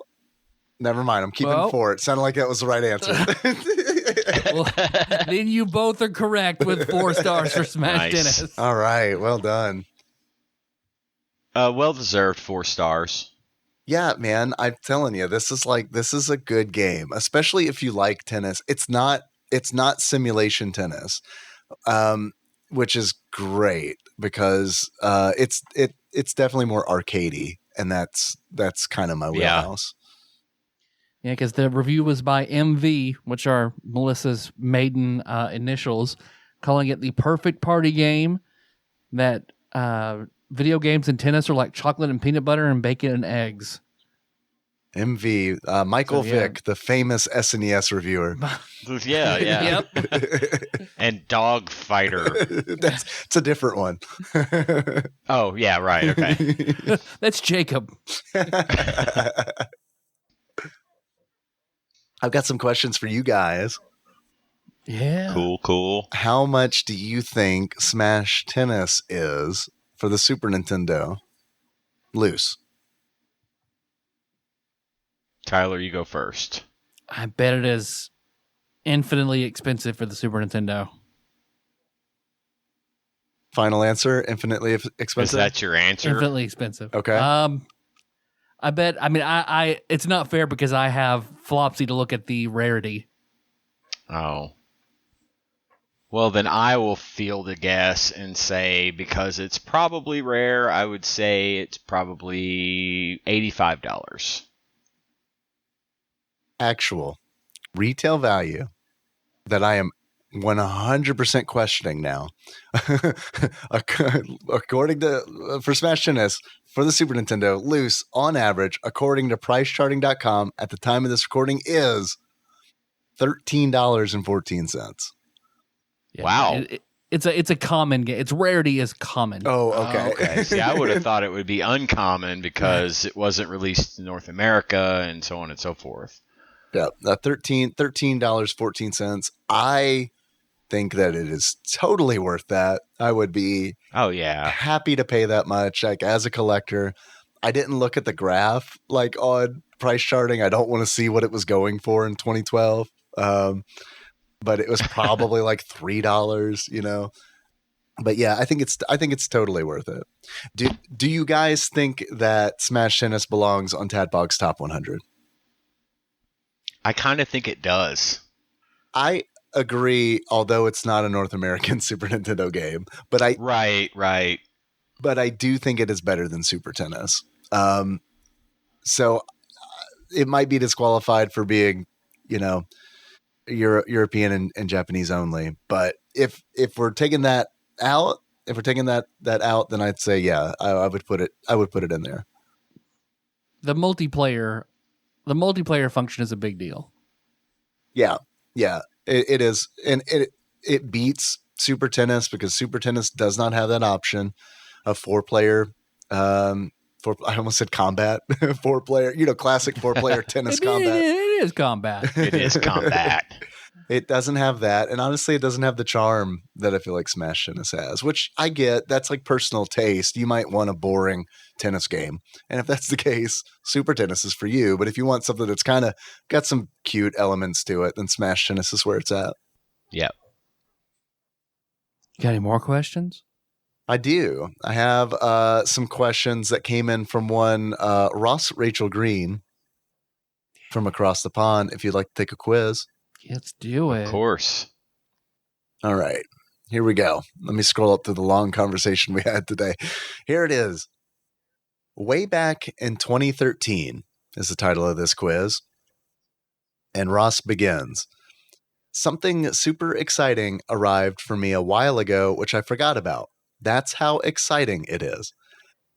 never mind. I'm keeping 4. It sounded like that was the right answer. Well, then you both are correct with 4 stars for Smash Tennis. All right. Well done. Well-deserved 4 stars. Yeah, man. I'm telling you, this is a good game, especially if you like tennis. It's not simulation tennis, which is great because it's definitely more arcadey, and that's kind of my wheelhouse. Yeah, because the review was by MV, which are Melissa's maiden initials, calling it the perfect party game. That video games and tennis are like chocolate and peanut butter and bacon and eggs. MV, Michael Vick, the famous SNES reviewer. Yeah. Yep. And Dog Fighter. It's a different one. Oh, yeah, right. Okay. That's Jacob. I've got some questions for you guys. Yeah. Cool. How much do you think Smash Tennis is for the Super Nintendo? Loose. Tyler, you go first. I bet it is infinitely expensive for the Super Nintendo. Final answer, infinitely Is expensive? that your answer? Infinitely expensive. Okay. I bet. I mean, I. It's not fair because I have Flopsy to look at the rarity. Oh. Well, then I will field a guess and say, because it's probably rare, I would say it's probably $85. Actual retail value that I am 100% questioning now. According to for Smash Tennis for the Super Nintendo, loose on average, according to PriceCharting.com, at the time of this recording is $13.14. Yeah, Wow. it's a common game. Its rarity is common. Oh, okay. Okay. See, I would have thought it would be uncommon because it wasn't released in North America and so on and so forth. Yeah, $13.14. I think that it is totally worth that. I would be Oh, yeah. happy to pay that much, like as a collector. I didn't look at the graph like on price charting. I don't want to see what it was going for in 2012. But it was probably like $3, you know. But yeah, I think it's totally worth it. Do you guys think that Smash Tennis belongs on TADPOG's top 100? I kind of think it does. I agree, although it's not a North American Super Nintendo game, but Right. but I do think it is better than Super Tennis. So it might be disqualified for being, you know, European and Japanese only. But if we're taking that out, then I'd say yeah, I would put it in there. The multiplayer function is a big deal. Yeah, it is, and it beats Super Tennis because Super Tennis does not have that option of 4-player. I almost said combat 4-player. You know, classic 4-player tennis combat. It is combat. It is combat. It doesn't have that, and honestly, it doesn't have the charm that I feel like Smash Tennis has. Which I get. That's like personal taste. You might want a boring tennis game, and if that's the case, Super Tennis is for you. But if you want something that's kind of got some cute elements to it, then Smash Tennis is where it's at. Yep. Got any more questions? I do. I have some questions that came in from one Ross Rachel Green from across the pond. If you'd like to take a quiz. Let's do it. Of course. All right. Here we go. Let me scroll up through the long conversation we had today. Here it is. Way back in 2013 is the title of this quiz. And Ross begins. Something super exciting arrived for me a while ago, which I forgot about. That's how exciting it is.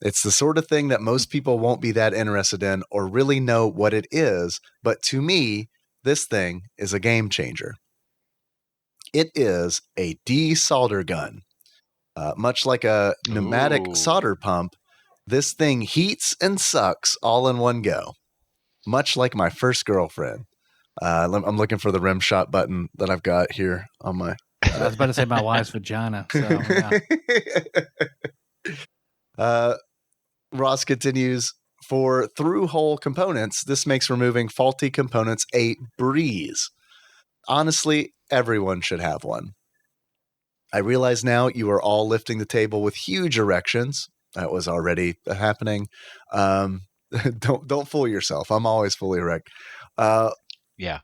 It's the sort of thing that most people won't be that interested in or really know what it is. But to me, this thing is a game changer. It is a desolder gun. Much like a pneumatic Ooh. solder pump, this thing heats and sucks all in one go. Much like my first girlfriend. I'm looking for the rim shot button that I've got here on my... I was about to say my wife's vagina. So, yeah. Ross continues, for through-hole components, this makes removing faulty components a breeze. Honestly, everyone should have one. I realize now you are all lifting the table with huge erections. That was already happening. Don't fool yourself. I'm always fully erect. Yeah.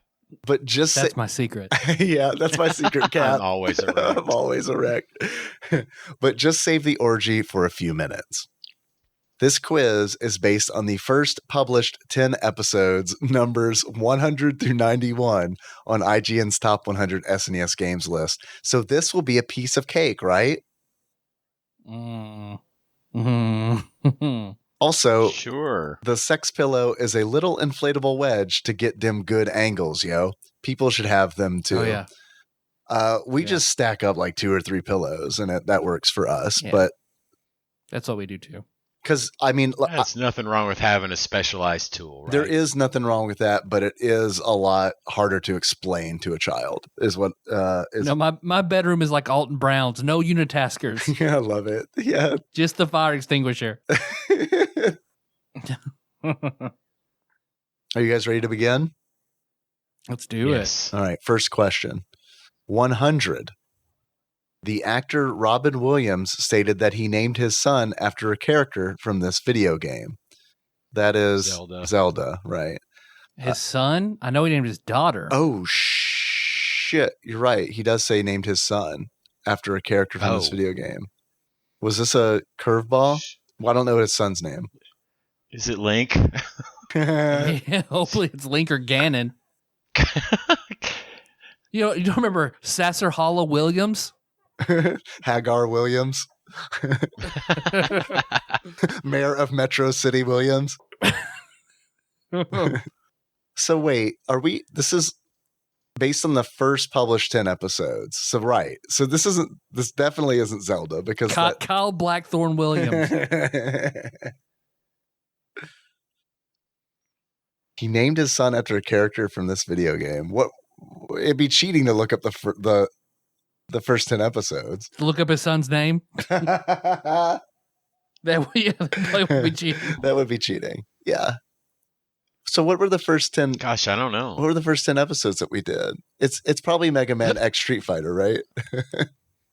But just That's my secret. yeah, that's my secret, Cat. I'm always erect. I'm always erect. But just save the orgy for a few minutes. This quiz is based on the first published 10 episodes, numbers 100 through 91, on IGN's Top 100 SNES Games list. So this will be a piece of cake, right? Mm-hmm. Also, Sure. the sex pillow is a little inflatable wedge to get them good angles, yo. People should have them too. Oh, yeah. We Yeah. just stack up like 2 or 3 pillows, and that works for us. Yeah. But That's what we do too. because I mean, There's nothing wrong with having a specialized tool, right? there is nothing wrong with that, but it is a lot harder to explain to a child. Is what is. No, my bedroom is like Alton Brown's. No unitaskers. Yeah, I love it. Yeah. Just the fire extinguisher. Are you guys ready to begin? Let's do Yes. All right. First question. 100. The actor Robin Williams stated that he named his son after a character from this video game. That is Zelda, right? His son? I know he named his daughter. Oh, shit. You're right. He does say named his son after a character from this video game. Was this a curveball? Well, I don't know his son's name. Is it Link? Yeah, hopefully it's Link or Ganon. You don't remember Sasser Williams? Hagar Williams. Mayor of Metro City Williams. So wait, this is based on the first published 10 episodes. So right. So this definitely isn't Zelda because Kyle Blackthorne Williams. He named his son after a character from this video game. It'd be cheating to look up the first 10 episodes. Look up his son's name. That would be cheating. That would be cheating. Yeah. So what were the first 10? Gosh, I don't know. What were the first 10 episodes that we did? It's probably Mega Man X Street Fighter, right?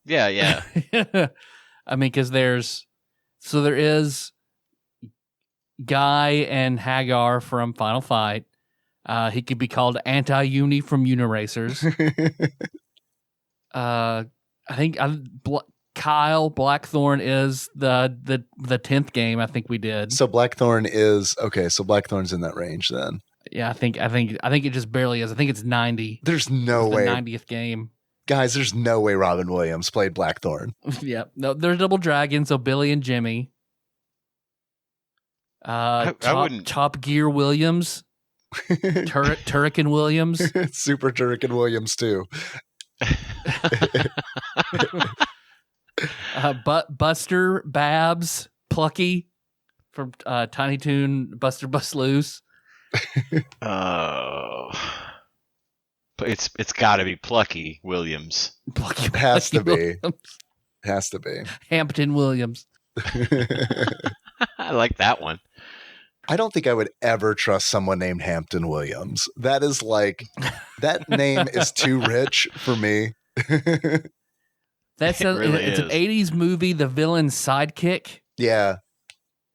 Yeah. I mean, because there is Guy and Hagar from Final Fight. He could be called Anti-Uni from Uniracers. I think Kyle Blackthorne is the 10th game I think we did. So Blackthorne is okay. So Blackthorne's in that range then. Yeah, I think it just barely is. I think it's 90. There's no way. The 90th game. Guys, there's no way Robin Williams played Blackthorne. Yeah. No, there's Double Dragon, so Billy and Jimmy. I wouldn't. Top Gear Williams. Turrican Williams. Super Turrican Williams too. Buster Babs Plucky from Tiny Toon Buster Bust Loose. But it's got to be Plucky Williams. Plucky Has to be. Williams. Has to be. Hampton Williams. I like that one. I don't think I would ever trust someone named Hampton Williams. That is that name is too rich for me. It's an 80s movie, The Villain's Sidekick. Yeah.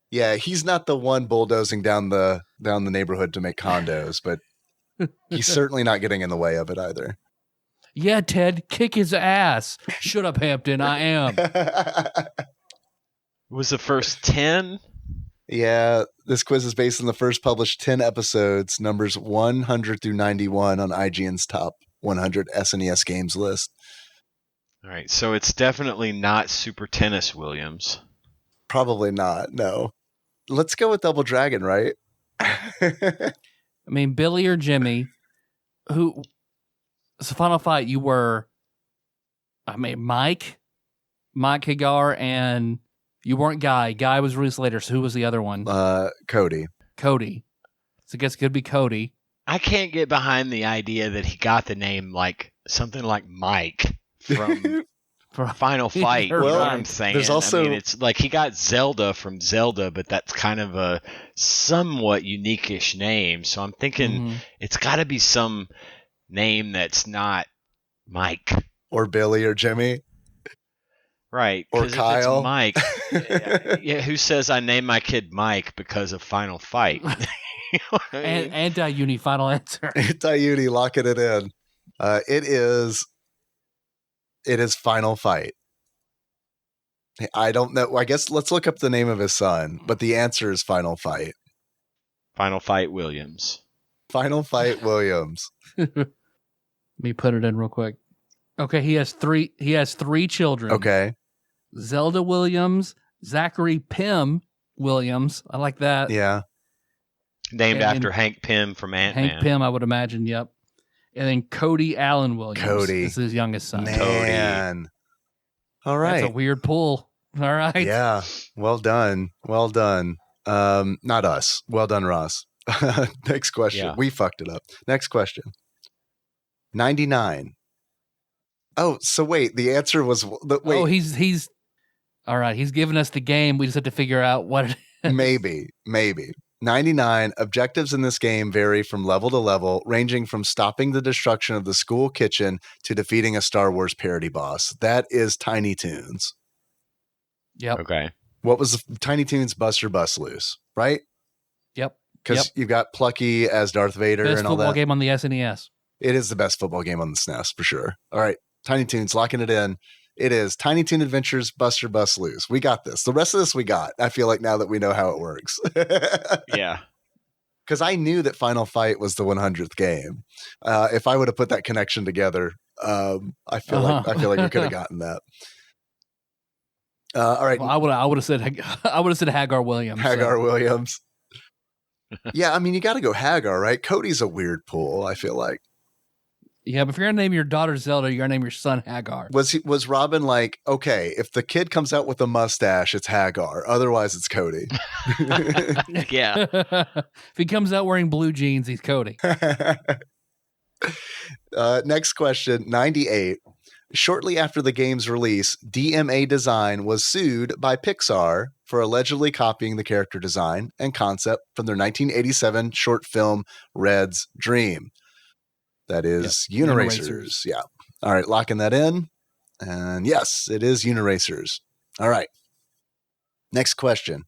Yeah, he's not the one bulldozing down the neighborhood to make condos, but he's certainly not getting in the way of it either. Yeah, Ted, kick his ass. Shut up, Hampton, I am. Was the first 10? Yeah, this quiz is based on the first published 10 episodes, numbers 100 through 91 on IGN's top 100 SNES games list. All right, so it's definitely not Super Tennis Williams. Probably not, no. Let's go with Double Dragon, right? I mean, Billy or Jimmy, so Final Fight, you were, Mike Hagar, and you weren't Guy. Guy was released later, so who was the other one? Cody. So I guess it could be Cody. I can't get behind the idea that he got the name like something like Mike from Final Fight. Well, you know what I'm saying? there's also- it's like he got Zelda from Zelda, but that's kind of a somewhat unique-ish name. So I'm thinking it's got to be some name that's not Mike. Or Billy or Jimmy. Right. Or 'cause Kyle. If it's Mike. Yeah, who says I named my kid Mike because of Final Fight? You know what I mean? And Anti-Uni, final answer. Anti-Uni, locking it in. It is Final Fight. I don't know. I guess let's look up the name of his son, but the answer is Final Fight. Final Fight Williams. Final Fight Williams. Let me put it in real quick. Okay, he has three children. Okay. Zelda Williams, Zachary Pym Williams. I like that. Yeah. Named And after Hank Pym from Ant-Man. Hank Pym, I would imagine. Yep. And then Cody Allen Williams. Cody. This is his youngest son. Man. All right. That's a weird pull. All right. Yeah. Well done. Well done. Not us. Well done, Ross. Next question. Yeah. We fucked it up. Next question. 99. Oh, so wait. The answer was wait. Oh, he's all right. He's giving us the game. We just have to figure out what it is. Maybe. 99. Objectives in this game vary from level to level, ranging from stopping the destruction of the school kitchen to defeating a Star Wars parody boss. That is Tiny Toons. Yep. Okay. What was Tiny Toons Buster Bust Loose, right? Yep. Because you've got Plucky as Darth Vader Best and all football that. game on the SNES. It is the best football game on the SNES for sure. All right, Tiny Toons, locking it in. It is Tiny Toon Adventures Buster Bust Loose. We got this. The rest of this we got. I feel like now that we know how it works. Yeah. Because I knew that Final Fight was the 100th game. If I would have put that connection together, I feel like we could have gotten that. All right, Well, I would have said Hagar Williams. Hagar Williams. Yeah, I mean, you got to go Hagar, right? Cody's a weird pool, I feel like. Yeah, but if you're gonna name your daughter Zelda, you're gonna name your son Hagar. Was Robin like, okay, if the kid comes out with a mustache, it's Hagar. Otherwise, it's Cody. Yeah. If he comes out wearing blue jeans, he's Cody. Next question, 98. Shortly after the game's release, DMA Design was sued by Pixar for allegedly copying the character design and concept from their 1987 short film Red's Dream. That is Uniracers. Yeah. All right, locking that in. And yes, it is Uniracers. All right. Next question.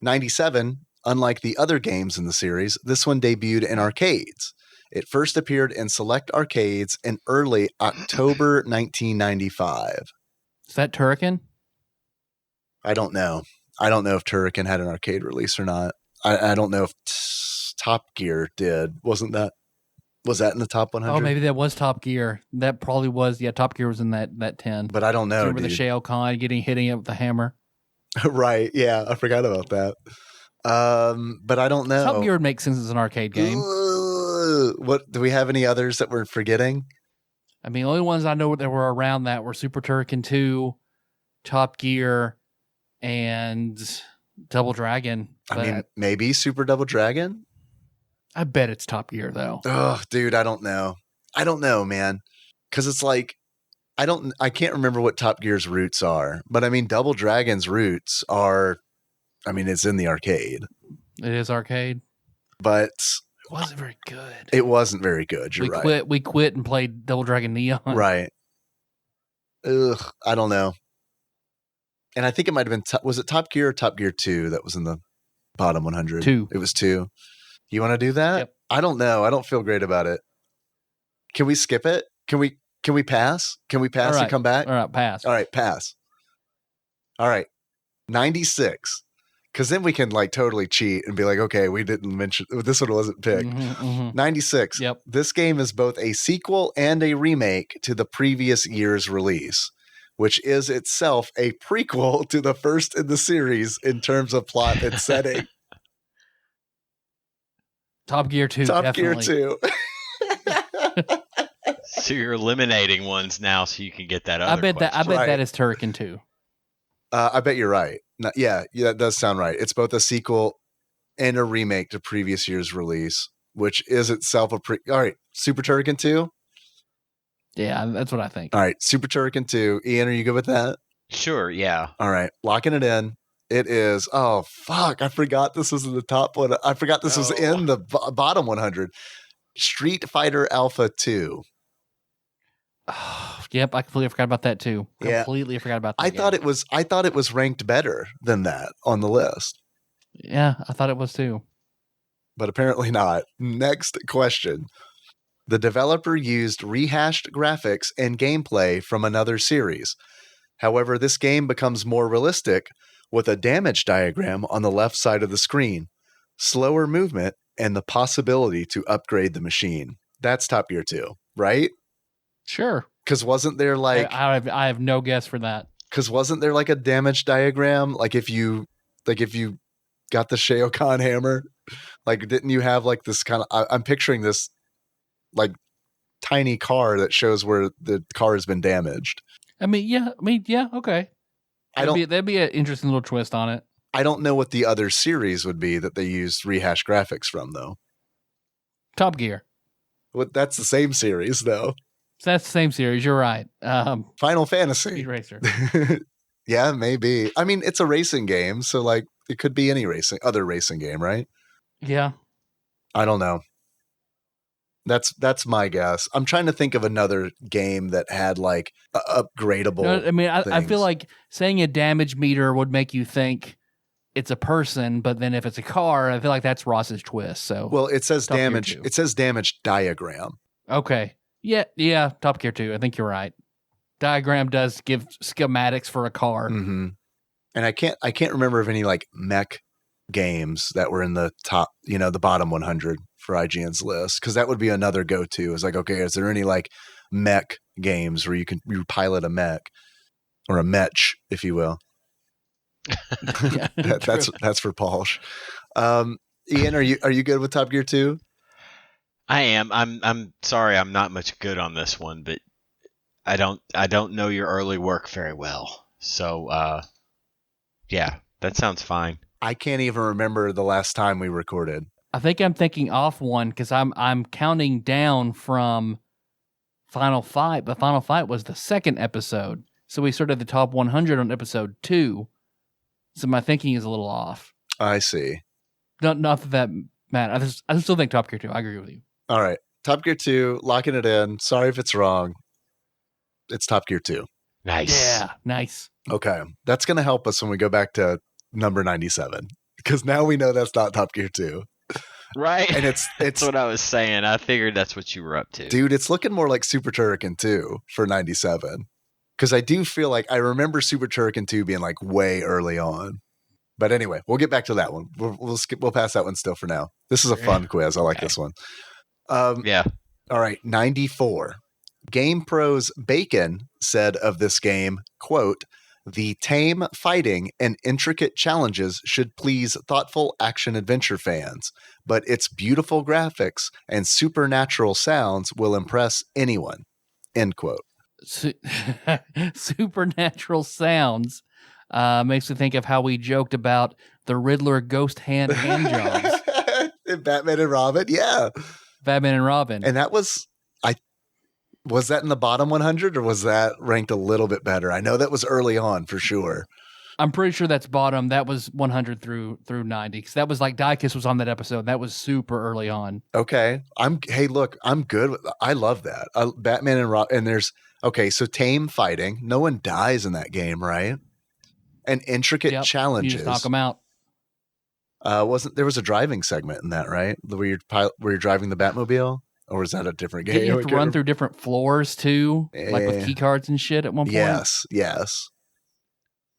97. Unlike the other games in the series, this one debuted in arcades. It first appeared in select arcades in early October 1995. Is that Turrican? I don't know. I don't know if Turrican had an arcade release or not. I don't know if Top Gear did. Was that in the top 100? Oh, maybe that was Top Gear. That probably was. Yeah, Top Gear was in that 10. But I don't know. Remember the Shao Kahn hitting it with the hammer? Right. Yeah, I forgot about that. But I don't know. Top Gear would make sense as an arcade game. What do we have any others that we're forgetting? I mean, the only ones I know that were around that were Super Turrican 2, Top Gear, and Double Dragon. I mean, maybe Super Double Dragon? I bet it's Top Gear though. Oh, dude, I don't know. I don't know, man. Because it's like I can't remember what Top Gear's roots are, but I mean, Double Dragon's roots are, I mean, it's in the arcade. It is arcade, but it wasn't very good. It wasn't very good. You're right. We quit and played Double Dragon Neon. Right. Ugh, I don't know. And I think it might have been, was it Top Gear or Top Gear 2 that was in the bottom 100? 2. It was 2. You want to do that? Yep. I don't know. I don't feel great about it. Can we skip it? Can we pass? Can we pass and come back? All right, pass. All right, pass. All right. 96. Because then we can like totally cheat and be like, okay, we didn't mention, this one wasn't picked. 96. Yep. This game is both a sequel and a remake to the previous year's release, which is itself a prequel to the first in the series in terms of plot and setting. Top Gear 2. Top definitely. Gear 2. So you're eliminating ones now so you can get that other I bet question. that is Turrican 2. I bet you're right. Yeah, that does sound right. It's both a sequel and a remake to previous year's release, which is itself a all right, Super Turrican 2? Yeah, that's what I think. All right, Super Turrican 2. Ian, are you good with that? Sure, yeah. All right, locking it in. It is, oh, fuck. I forgot this was in the top one. I forgot this was in the bottom 100. Street Fighter Alpha 2. Oh, yep, I completely forgot about that too. Yeah. Completely forgot about that. I thought it was ranked better than that on the list. Yeah, I thought it was too. But apparently not. Next question. The developer used rehashed graphics and gameplay from another series. However, this game becomes more realistic with a damage diagram on the left side of the screen, slower movement, and the possibility to upgrade the machine. That's Top Gear 2, right? Sure. Because wasn't there like... I have no guess for that. Because wasn't there like a damage diagram? Like if you got the Shao Kahn hammer, like didn't you have like this kind of... I'm picturing this like tiny car that shows where the car has been damaged. I mean, yeah, okay. That'd be an interesting little twist on it. I don't know what the other series would be that they used rehashed graphics from, though. Top Gear. Well, that's the same series, though. So that's the same series. You're right. Final Fantasy. Speed Racer. Yeah, maybe. I mean, it's a racing game, so like it could be any other racing game, right? Yeah. I don't know. That's my guess. I'm trying to think of another game that had like upgradable. No, I mean, I feel things. like saying a damage meter would make you think it's a person, but then if it's a car, I feel like that's Ross's twist. So, Well, it says Top Gear damage. 2. It says damage diagram. okay. Yeah, Top Gear 2. I think you're right. Diagram does give schematics for a car. Mm-hmm. And I can't remember of any like mech games that were in the top, the bottom 100 for IGN's list, because that would be another go-to. Is like, okay, is there any like mech games where you pilot a mech or a mech, if you will? Yeah, that's for Pausch. Ian, are you good with Top Gear 2? I am. I'm sorry. I'm not much good on this one, but I don't know your early work very well. So, yeah, that sounds fine. I can't even remember the last time we recorded. I think I'm thinking off one because I'm counting down from Final Fight, but Final Fight was the second episode. So we started the top 100 on episode 2. So my thinking is a little off. I see. Not that matters. I still think Top Gear 2. I agree with you. All right. Top Gear 2, locking it in. Sorry if it's wrong. It's Top Gear 2. Nice. Yeah, nice. Okay. That's going to help us when we go back to number 97, because now we know that's not Top Gear 2. Right. And it's That's what I was saying. I figured that's what you were up to. dude, it's looking more like Super Turrican 2 for 97. Because I do feel like I remember Super Turrican 2 being like way early on. But anyway, we'll get back to that one. We'll pass that one still for now. This is a fun quiz. I like this one. Yeah. All right, 94. GamePro's Bacon said of this game, quote, "The tame fighting and intricate challenges should please thoughtful action-adventure fans, but its beautiful graphics and supernatural sounds will impress anyone." End quote. Supernatural sounds makes me think of how we joked about the Riddler ghost hand jobs. Batman and Robin, yeah. Batman and Robin. And that was that in the bottom 100 or was that ranked a little bit better? I know that was early on for sure. I'm pretty sure that's bottom. That was 100 through 90. Because that was like Dicus was on that episode. That was super early on. Okay. Hey, look, I'm good with, I love that. Batman and Robin, and there's, okay, so tame fighting. No one dies in that game, right? And intricate challenges. You just knock them out. There was a driving segment in that, right? Where you're driving the Batmobile? Or was that a different game? You have to run through different floors too, like with key cards and shit at one point. Yes.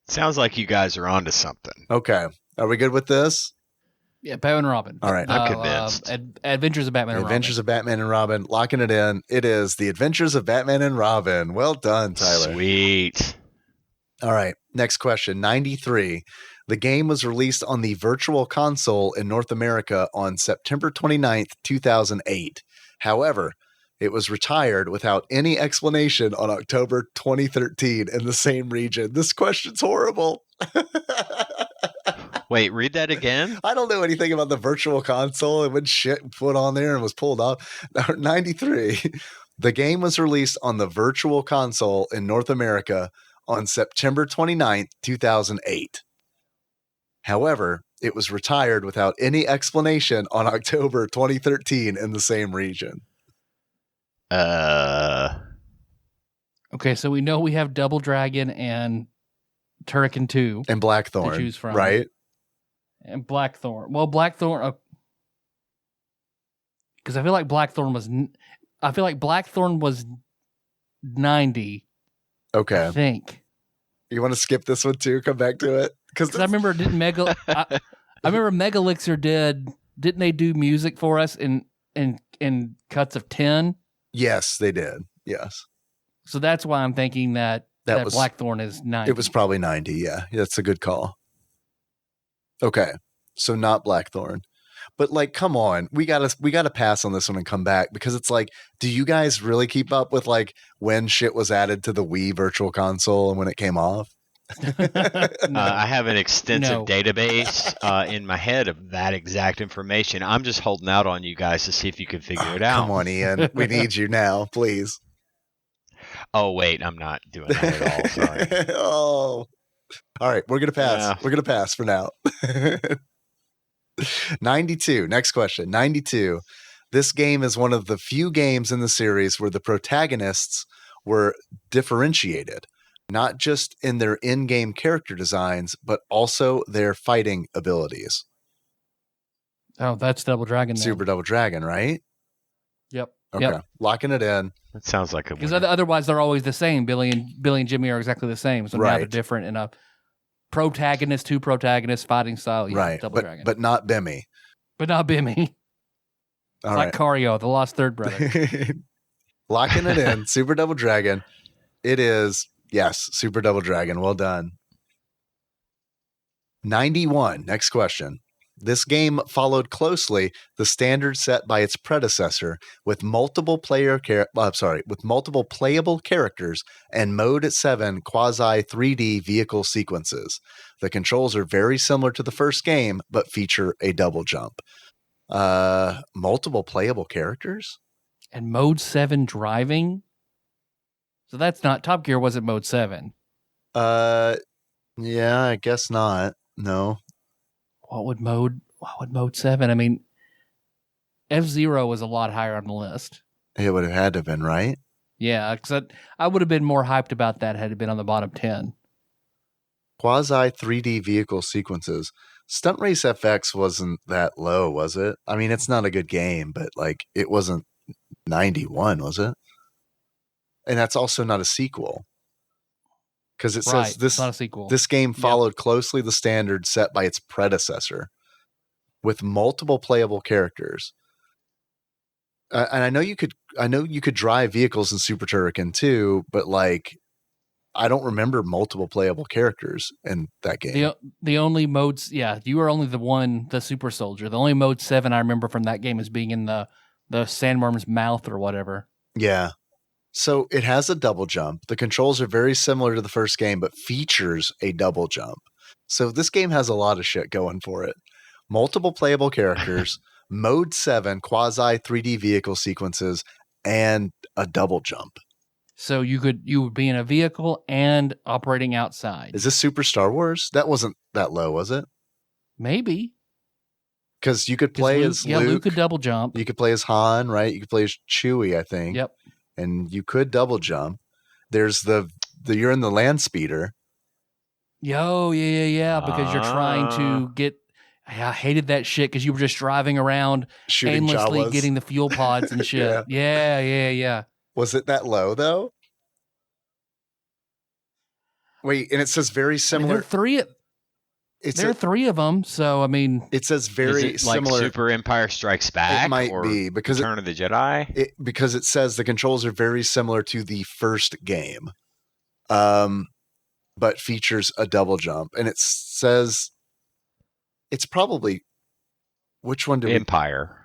Sounds like you guys are onto something. Okay. Are we good with this? Yeah, Batman and Robin. All right. I'm convinced. Adventures of Batman and Robin. Adventures of Batman and Robin. Locking it in. It is The Adventures of Batman and Robin. Well done, Tyler. Sweet. All right. Next question. 93. The game was released on the Virtual Console in North America on September 29th, 2008. However, it was retired without any explanation on October 2013 in the same region. This question's horrible. Wait, read that again? I don't know anything about the Virtual Console and when shit put on there and was pulled off. 93. The game was released on the Virtual Console in North America on September 29th, 2008. However, it was retired without any explanation on October 2013 in the same region. Okay, so we know we have Double Dragon and Turrican 2. And Blackthorn, to choose from. right? And Blackthorn. Well, Blackthorn... Because I feel like Blackthorn was 90. Okay. I think. You want to skip this one too? Come back to it? Because I remember I remember Megalixir didn't they do music for us in cuts of 10? Yes, they did. Yes. So that's why I'm thinking that Blackthorn is 90. It was probably 90, yeah. That's a good call. Okay. So not Blackthorn. But like, come on, we gotta pass on this one and come back, because it's like, do you guys really keep up with like when shit was added to the Wii Virtual Console and when it came off? I have an extensive database in my head of that exact information. I'm just holding out on you guys to see if you can figure it out. Come on, Ian. We need you now, please. Oh, wait, I'm not doing that at all. Sorry. Oh. All right, we're going to pass. Yeah. We're going to pass for now. 92. Next question. 92. This game is one of the few games in the series where the protagonists were differentiated, not just in their in-game character designs, but also their fighting abilities. Oh, that's Double Dragon. Then. Super Double Dragon, right? Yep. Okay. Yep. Locking it in. That sounds like a Because winner. otherwise they're always the same. Billy and Jimmy are exactly the same. So now they're Right. different in a protagonist, two protagonists fighting style. Yeah, Right. Double Dragon. But not Bimmy. But not Bimmy. It's All like Cario, the lost third brother. Locking it in. Super Double Dragon. It is, yes, Super Double Dragon. Well done. 91. Next question. This game followed closely the standard set by its predecessor with multiple playable characters and Mode 7 quasi 3D vehicle sequences. The controls are very similar to the first game, but feature a double jump. Multiple playable characters? And Mode 7 driving? So that's not, Top Gear wasn't Mode 7. Yeah, I guess not. No. What would Mode 7? I mean, F-Zero was a lot higher on the list. It would have had to have been, right? Yeah, because I would have been more hyped about that had it been on the bottom 10. Quasi 3D vehicle sequences. Stunt Race FX wasn't that low, was it? I mean, it's not a good game, but like it wasn't 91, was it? And that's also not a sequel. Because it Right, says this, it's not a sequel. this game followed closely the standard set by its predecessor with multiple playable characters. And I know you could drive vehicles in Super Turrican too, but like I don't remember multiple playable characters in that game. The only modes, you were only the Super Soldier. The only Mode 7 I remember from that game is being in the sandworm's mouth or whatever. Yeah. So it has a double jump. The controls are very similar to the first game, but features a double jump. So this game has a lot of shit going for it. Multiple playable characters, Mode 7 quasi 3D vehicle sequences, and a double jump. So you would be in a vehicle and operating outside. Is this Super Star Wars? That wasn't that low, was it? Maybe. Because you could play as Luke. Luke could double jump. You could play as Han, right? You could play as Chewie, I think. Yep. And you could double jump. There's the you're in the land speeder. Yeah. Because you're trying to get. I hated that shit because you were just driving around Shooting aimlessly Jawas. getting the fuel pods and shit. Yeah. Was it that low though? Wait, and it says very similar. There are three of them, so I mean, it says Is very it like similar. Super Empire Strikes Back? It might or be because Return of the Jedi. because it says the controls are very similar to the first game, but features a double jump, and it says it's probably which one do we? Empire.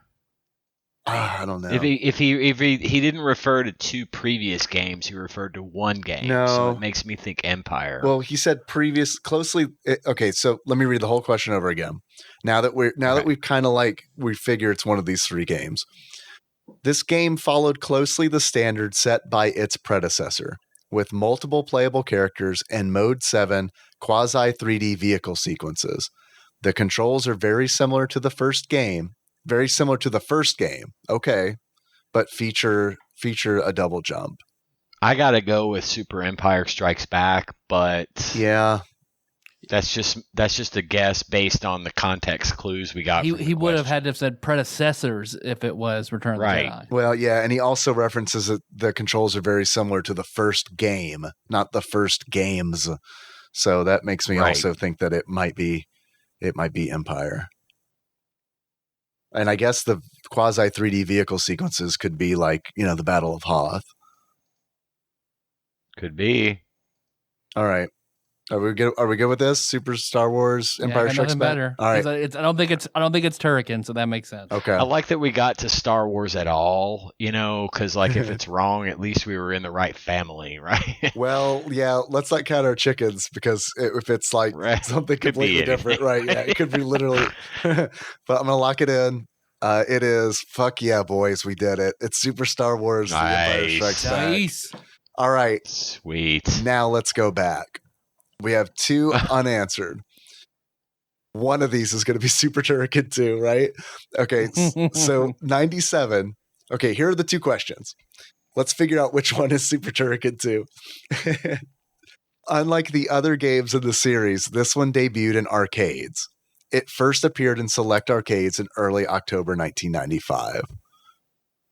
I don't know. If he didn't refer to two previous games, he referred to one game. No. So it makes me think Empire. Well, he said closely. Okay, so let me read the whole question over again. Now that we've kind of like we figure it's one of these three games. This game followed closely the standard set by its predecessor, with multiple playable characters and Mode 7 quasi 3D vehicle sequences. The controls are very similar to the first game. Okay, but feature a double jump. I gotta go with Super Empire Strikes Back, but Yeah, that's just a guess based on the context clues we got. he would have had to have said predecessors if it was Return of the Jedi. well, yeah, and he also references that the controls are very similar to the first game, not the first games. So that makes me also think that it might be Empire. And I guess the quasi 3D vehicle sequences could be like, the Battle of Hoth. Could be. All right. Are we good with this? Super Star Wars Empire I got Strikes nothing Back? better. All right. 'Cause I don't think it's Turrican, so that makes sense. Okay. I like that we got to Star Wars at all, because like if it's wrong, at least we were in the right family, right? Well, yeah, let's not count our chickens because if it's like Right. something Could be completely different, right? Yeah, it could be literally. But I'm going to lock it in. It is, fuck yeah, boys, we did it. It's Super Star Wars The Empire Nice. Strikes Back. Nice. All right. Sweet. Now let's go back. We have two unanswered. one of these is going to be Super Turrican 2, right? Okay, so 97. Okay, here are the two questions. Let's figure out which one is Super Turrican 2. Unlike the other games in the series, this one debuted in arcades. It first appeared in select arcades in early October 1995.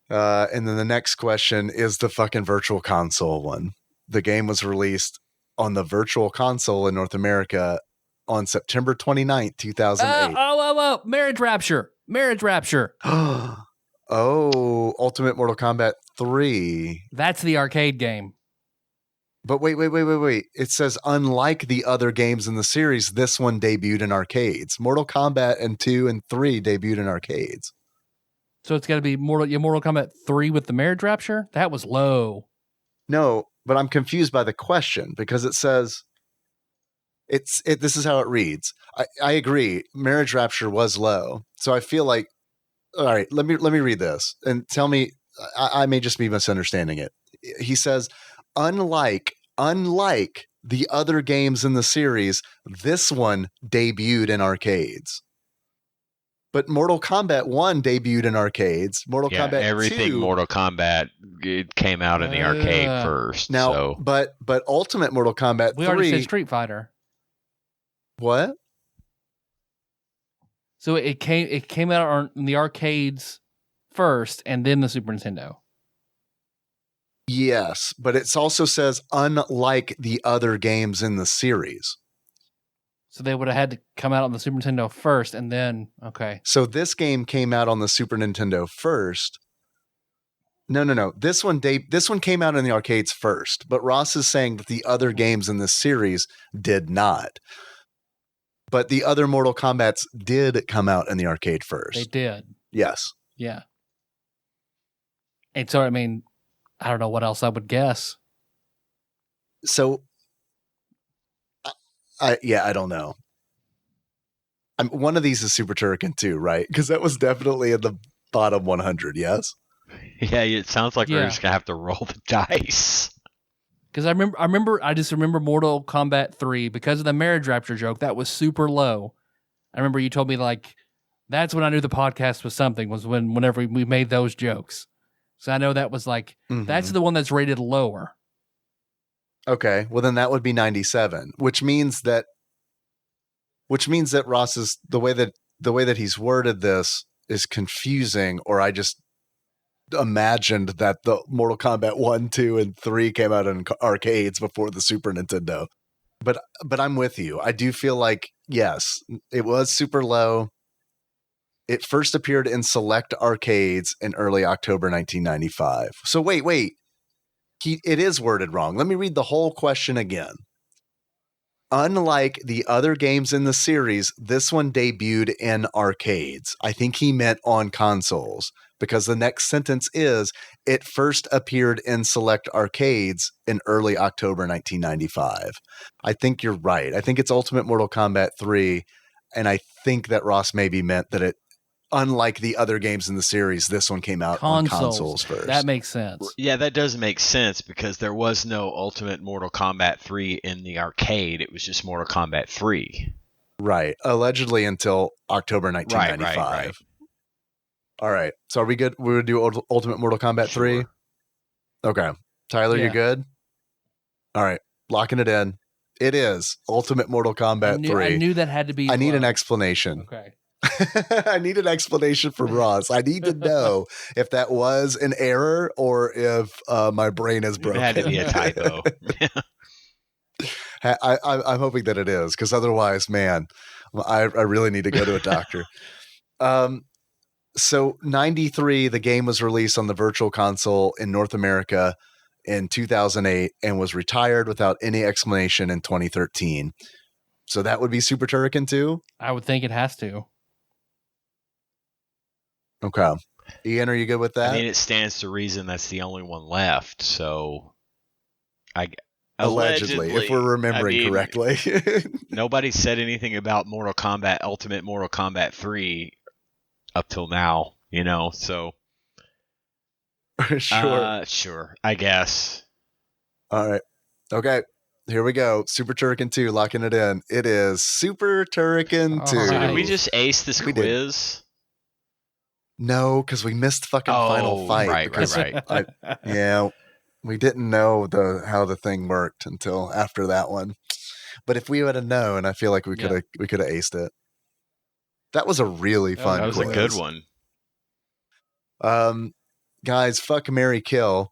And then the next question is the fucking Virtual Console one. The game was released on the Virtual Console in North America on September 29th, 2008. Marriage Rapture. Marriage Rapture. Oh, Ultimate Mortal Kombat 3. That's the arcade game. But wait. It says, unlike the other games in the series, this one debuted in arcades. Mortal Kombat and 2 and 3 debuted in arcades. So it's got to be Mortal Kombat 3 with the Marriage Rapture? That was low. No, but I'm confused by the question because it says this is how it reads. I agree. Marriage Rapture was low. So I feel like, all right, let me read this and tell me, I may just be misunderstanding it. He says, unlike the other games in the series, this one debuted in arcades. But Mortal Kombat 1 debuted in arcades. Mortal Kombat everything 2 Mortal Kombat, it came out in the arcade first. Now, so. but Ultimate Mortal Kombat 3. We already said Street Fighter. What? So it came out in the arcades first, and then the Super Nintendo. Yes, but it also says unlike the other games in the series. So they would have had to come out on the Super Nintendo first, and then okay. So this game came out on the Super Nintendo first. No. This one came out in the arcades first, but Ross is saying that the other games in this series did not. But the other Mortal Kombats did come out in the arcade first. They did. Yes. Yeah. And so, I mean, I don't know what else I would guess. So, I don't know. One of these is Super Turrican 2, right? Because that was definitely in the bottom 100, yes? Yeah, it sounds like we're just going to have to roll the dice. Because I just remember Mortal Kombat 3 because of the Marriage Rapture joke. That was super low. I remember you told me like that's when I knew the podcast was something, was whenever we made those jokes. So I know that was like that's the one that's rated lower. Okay, well then that would be 97, which means that Ross is the way that he's worded this is confusing, or I just imagined that the Mortal Kombat 1, 2, and 3 came out in arcades before the Super Nintendo. But I'm with you. I do feel like, yes, it was super low. It first appeared in select arcades in early October 1995. So wait. It is worded wrong. Let me read the whole question again. Unlike the other games in the series, this one debuted in arcades. I think he meant on consoles, because the next sentence is, it first appeared in select arcades in early October 1995. I think you're right. I think it's Ultimate Mortal Kombat 3, and I think that Ross maybe meant that it, unlike the other games in the series, this one came out on consoles first. That makes sense. Yeah, that does make sense because there was no Ultimate Mortal Kombat 3 in the arcade. It was just Mortal Kombat 3. Right. Allegedly until October 1995. Right. All right. So are we good? We would do Ultimate Mortal Kombat 3? Sure. Okay. Tyler, Yeah. you good? All right. Locking it in. It is Ultimate Mortal Kombat 3. I knew that had to be. I need low. an explanation. Okay. I need an explanation from Ross. I need to know if that was an error or if my brain is broken. It had to be a typo. I'm hoping that it is, because otherwise, man, I really need to go to a doctor. So 93, the game was released on the Virtual Console in North America in 2008 and was retired without any explanation in 2013. So that would be Super Turrican 2? I would think it has to. Okay. Ian, are you good with that? I mean, it stands to reason that's the only one left. So, Allegedly, if we're remembering correctly. Nobody said anything about Ultimate Mortal Kombat 3 up till now, so. Sure. Sure, I guess. All right. Okay. Here we go. Super Turrican 2, locking it in. It is Super Turrican 2. All So right. did we just ace this We did. quiz? No, because we missed fucking Final Fight. right, because right. Yeah, we didn't know how the thing worked until after that one. But if we would have known, I feel like we could have aced it. That was a really fun That was quiz. a good one. Guys, fuck, marry, kill.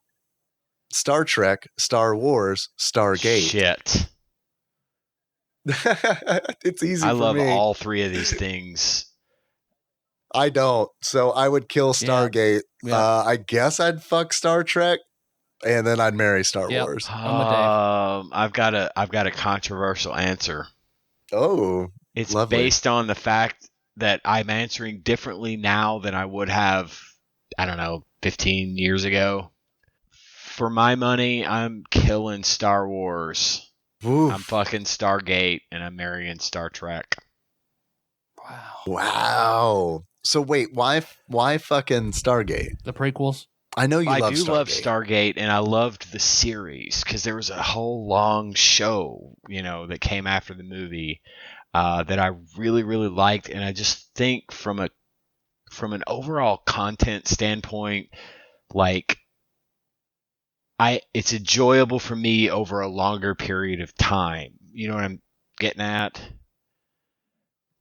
Star Trek, Star Wars, Stargate. Shit. It's easy I for love me. all three of these things. I don't. So I would kill Stargate. Yeah. I guess I'd fuck Star Trek, and then I'd marry Star Wars. I'm with Dave. I've got a controversial answer. Oh, It's lovely. based on the fact that I'm answering differently now than I would have, I don't know, 15 years ago. For my money, I'm killing Star Wars. Oof. I'm fucking Stargate, and I'm marrying Star Trek. Wow. So wait, why fucking Stargate? The prequels. I know you I love do Stargate. love Stargate, and I loved the series because there was a whole long show, that came after the movie that I really, really liked, and I just think from an overall content standpoint, like it's enjoyable for me over a longer period of time. You know what I'm getting at?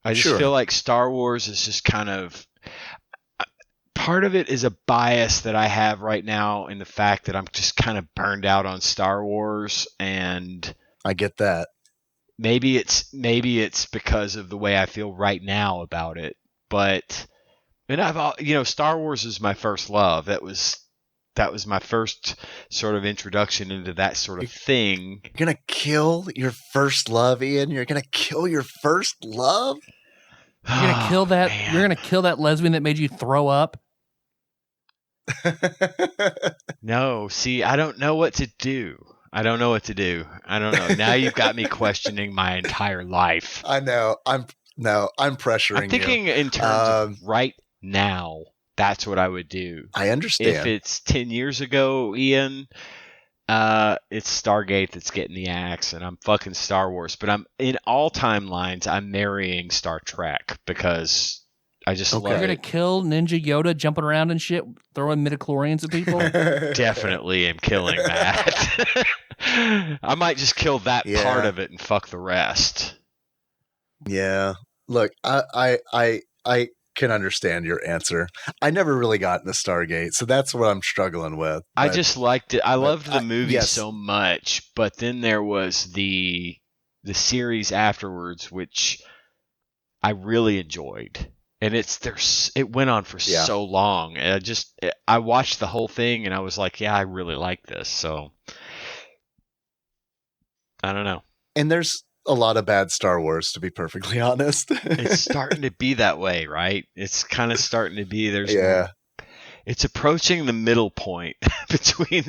I just feel like Star Wars is just kind of part of it is a bias that I have right now in the fact that I'm just kind of burned out on Star Wars, and I get that. Maybe it's because of the way I feel right now about it, but Star Wars is my first love. That was my first sort of introduction into that sort of thing. You're gonna kill your first love, Ian. You're gonna kill your first love. You're gonna kill that. Man. You're gonna kill that lesbian that made you throw up. No, see, I don't know what to do. I don't know. Now you've got me questioning my entire life. I know. I'm pressuring you. I'm thinking in terms of right now. That's what I would do. I understand. If it's 10 years ago, Ian, it's Stargate that's getting the axe, and I'm fucking Star Wars. But I'm in all timelines. I'm marrying Star Trek because I just love You're gonna it. kill Ninja Yoda jumping around and shit, throwing midichlorians at people. Definitely am killing that. I might just kill that part of it and fuck the rest. Yeah. Look, I can understand your answer. I never really got into Stargate, so that's what I'm struggling with. I just liked it. I loved the movie yes. so much, but then there was the series afterwards, which I really enjoyed. And it went on for so long. And I watched the whole thing and I was like, yeah, I really like this. So I don't know. And there's a lot of bad Star Wars, to be perfectly honest. It's starting to be that way, right? It's kind of starting to be. It's approaching the middle point between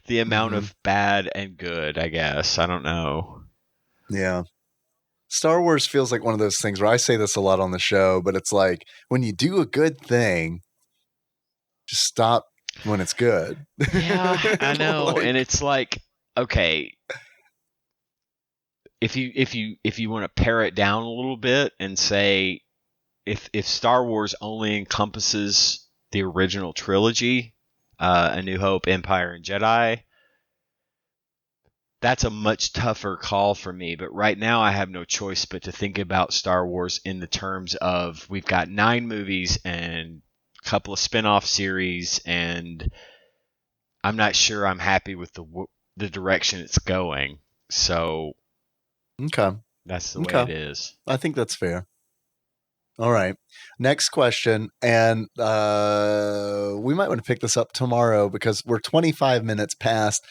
the amount of bad and good, I guess. I don't know. Yeah. Star Wars feels like one of those things where I say this a lot on the show, but it's like when you do a good thing, just stop when it's good. Yeah, I know. And it's like, okay, if you want to pare it down a little bit and say if Star Wars only encompasses the original trilogy, A New Hope, Empire, and Jedi, that's a much tougher call for me. But right now I have no choice but to think about Star Wars in the terms of we've got 9 movies and a couple of spin-off series, and I'm not sure I'm happy with the direction it's going. So Okay. that's the way it is. I think that's fair. All right. Next question. And we might want to pick this up tomorrow because we're 25 minutes past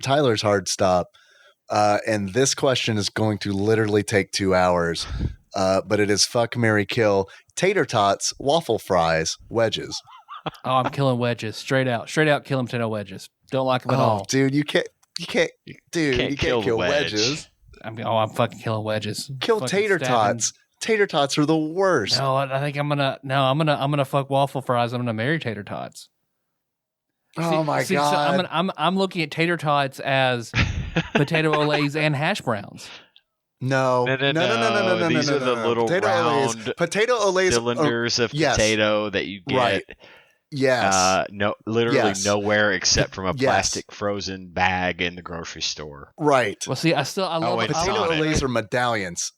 Tyler's hard stop. And this question is going to literally take 2 hours. But it is fuck, marry, kill, tater tots, waffle fries, wedges. Oh, I'm killing wedges. Straight out killing potato wedges. Don't like them at all. Dude, you can't kill wedges. I'm fucking killing wedges. Kill Fucking tater stabbing. tots. Tater tots are the worst. No, I think I'm gonna fuck waffle fries. I'm gonna marry tater tots. Oh my god! So I'm looking at tater tots as potato olays and hash browns. No. No. These are the little round Potato olays cylinders of yes. potato that you get. Right. Yes. Literally Yes. nowhere except from a Yes. plastic frozen bag in the grocery store. Right. Well, see, I love it's Potato Sonic. olays are medallions.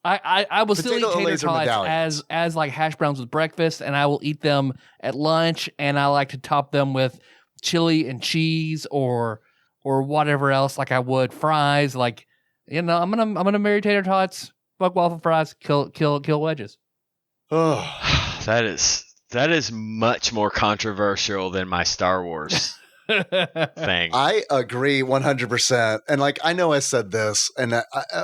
I will still eat Potato tater olays are tots medallions. as like hash browns with breakfast, and I will eat them at lunch, and I like to top them with chili and cheese or whatever else, like I would fries. Like, I'm gonna marry tater tots, fuck waffle fries, kill wedges. Oh. That is much more controversial than my Star Wars thing. I agree 100%. And like, I know I said this,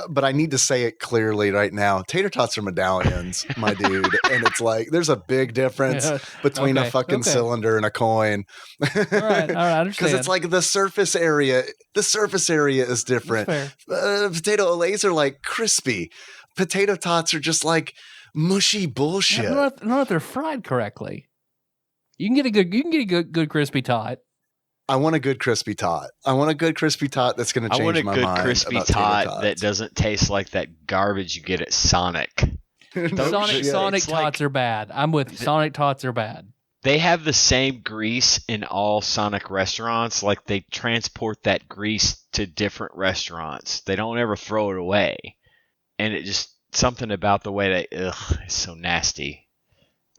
but I need to say it clearly right now. Tater tots are medallions, my dude. And it's like, there's a big difference between a fucking cylinder and a coin. All right, I understand. Because it's like the surface area is different. Potato olays are like crispy. Potato tots are just like mushy bullshit. I don't know if they're fried correctly. You can get a good crispy tot. I want a good crispy tot. I want a good crispy tot that's going to change my mind. I want a good crispy tot that doesn't taste like that garbage you get at Sonic. Sonic tots are bad. I'm with you. Sonic tots are bad. They have the same grease in all Sonic restaurants. Like, they transport that grease to different restaurants. They don't ever throw it away. And it just, something about the way it's so nasty.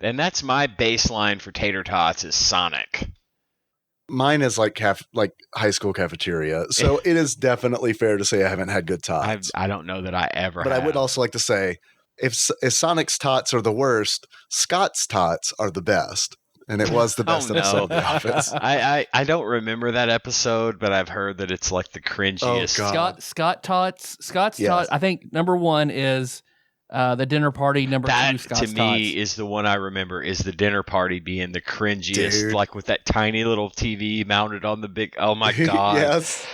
And that's my baseline for tater tots is Sonic. Mine is like high school cafeteria. So it is definitely fair to say I haven't had good tots. I don't know that I ever But have. I would also like to say, if Sonic's tots are the worst, Scott's tots are the best. And it was the best episode of The Office. I don't remember that episode, but I've heard that it's like the cringiest. Oh, God. Scott's tots. I think number one is the dinner party. Number two, Scott's to me tots. is the one I remember is the dinner party being the cringiest, Dude. like with that tiny little TV mounted on the big. Oh my God! Yes,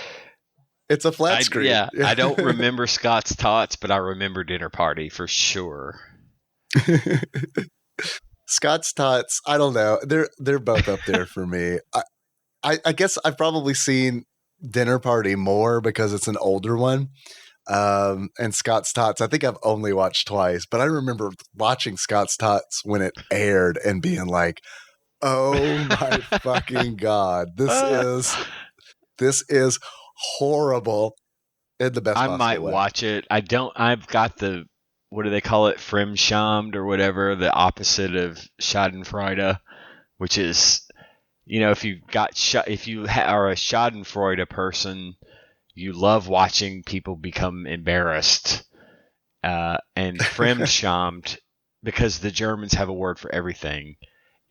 it's a flat screen. Yeah, I don't remember Scott's tots, but I remember dinner party for sure. Scott's tots, I don't know. They're both up there for me. I guess I've probably seen Dinner Party more because it's an older one. And Scott's Tots, I think I've only watched twice, but I remember watching Scott's Tots when it aired and being like, "Oh my fucking God, this is horrible." In the best I possible might way. watch it. I've got the, what do they call it? Fremdschämt or whatever, the opposite of Schadenfreude, which is, if you are a Schadenfreude person, you love watching people become embarrassed. And Fremdschämt, because the Germans have a word for everything,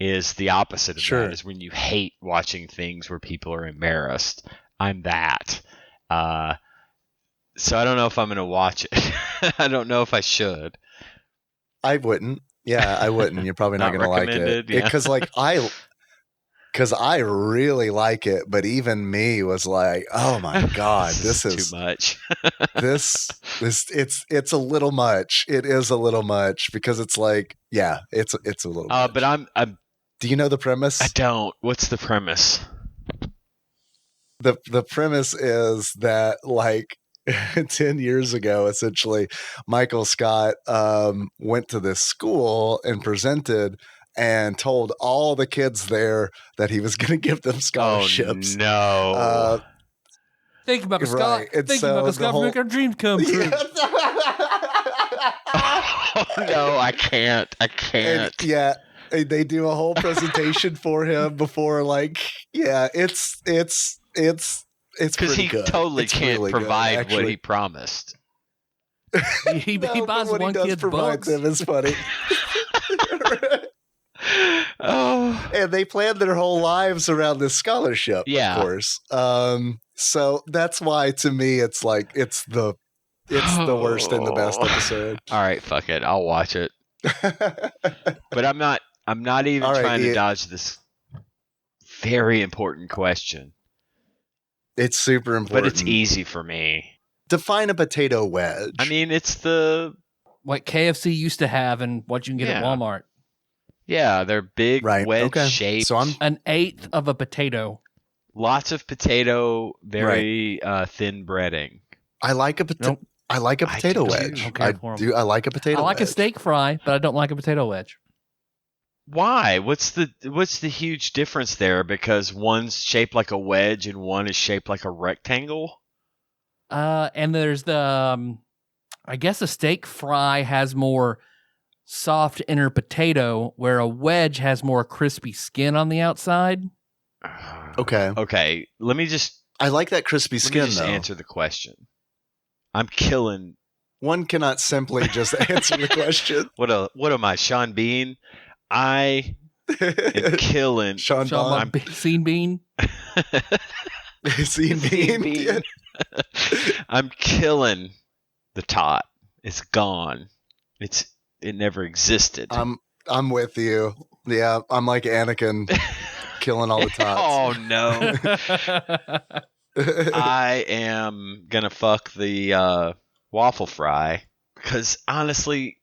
is the opposite of that, is when you hate watching things where people are embarrassed. I'm that. So I don't know if I'm going to watch it. I don't know if I should. I wouldn't. Yeah, I wouldn't. You're probably not going to like it. Yeah. Because I really like it, but even me was like, "Oh my God, this is too much." it's a little much. It is a little much because it's like, yeah, it's a little. Much. But I'm. Do you know the premise? I don't. What's the premise? The premise is that, like, 10 years ago, essentially, Michael Scott went to this school and presented and told all the kids there that he was going to give them scholarships. Oh, no. Thank you, Michael Scott. Right. And Thank you, Michael Scott, for making our dreams come true. Oh, no, I can't. And, yeah. They do a whole presentation for him before, like, yeah, it's because he good. Totally it's can't really provide good, what he promised. He No, buys what one he does kid's provide books. them is funny. Oh, And they planned their whole lives around this scholarship, Yeah. of course. So that's why, to me, it's like it's the worst and the best episode. all right, fuck it. I'll watch it. But I'm not even All right, trying to Ian. dodge this very important question. It's super important. But it's easy for me. Define a potato wedge. I mean, it's the What KFC used to have and what you can get at Yeah. Walmart. they're big Right, wedge okay. shaped. So I'm An eighth of a potato. Lots of potato, very thin breading. I like a potato. Nope. I like a I potato do too. wedge. Okay, I for 'em. do. I like a potato. I like a wedge. steak fry, but I don't like a potato wedge. Why? What's the huge difference there? Because one's shaped like a wedge and one is shaped like a rectangle. And there's the, I guess a steak fry has more soft inner potato, where a wedge has more crispy skin on the outside. Okay. Okay. Let me just I like that crispy skin though. answer the question. I'm killing. One cannot simply just answer the question. What am I, Sean Bean? I am killing. Sean Sean Bond. Scene Bean. Scene Scene Bean. Bean. I'm killing the tot. It's gone. It never existed. I'm with you. Yeah, I'm like Anakin, killing all the tots. Oh no. I am gonna fuck the waffle fry because honestly,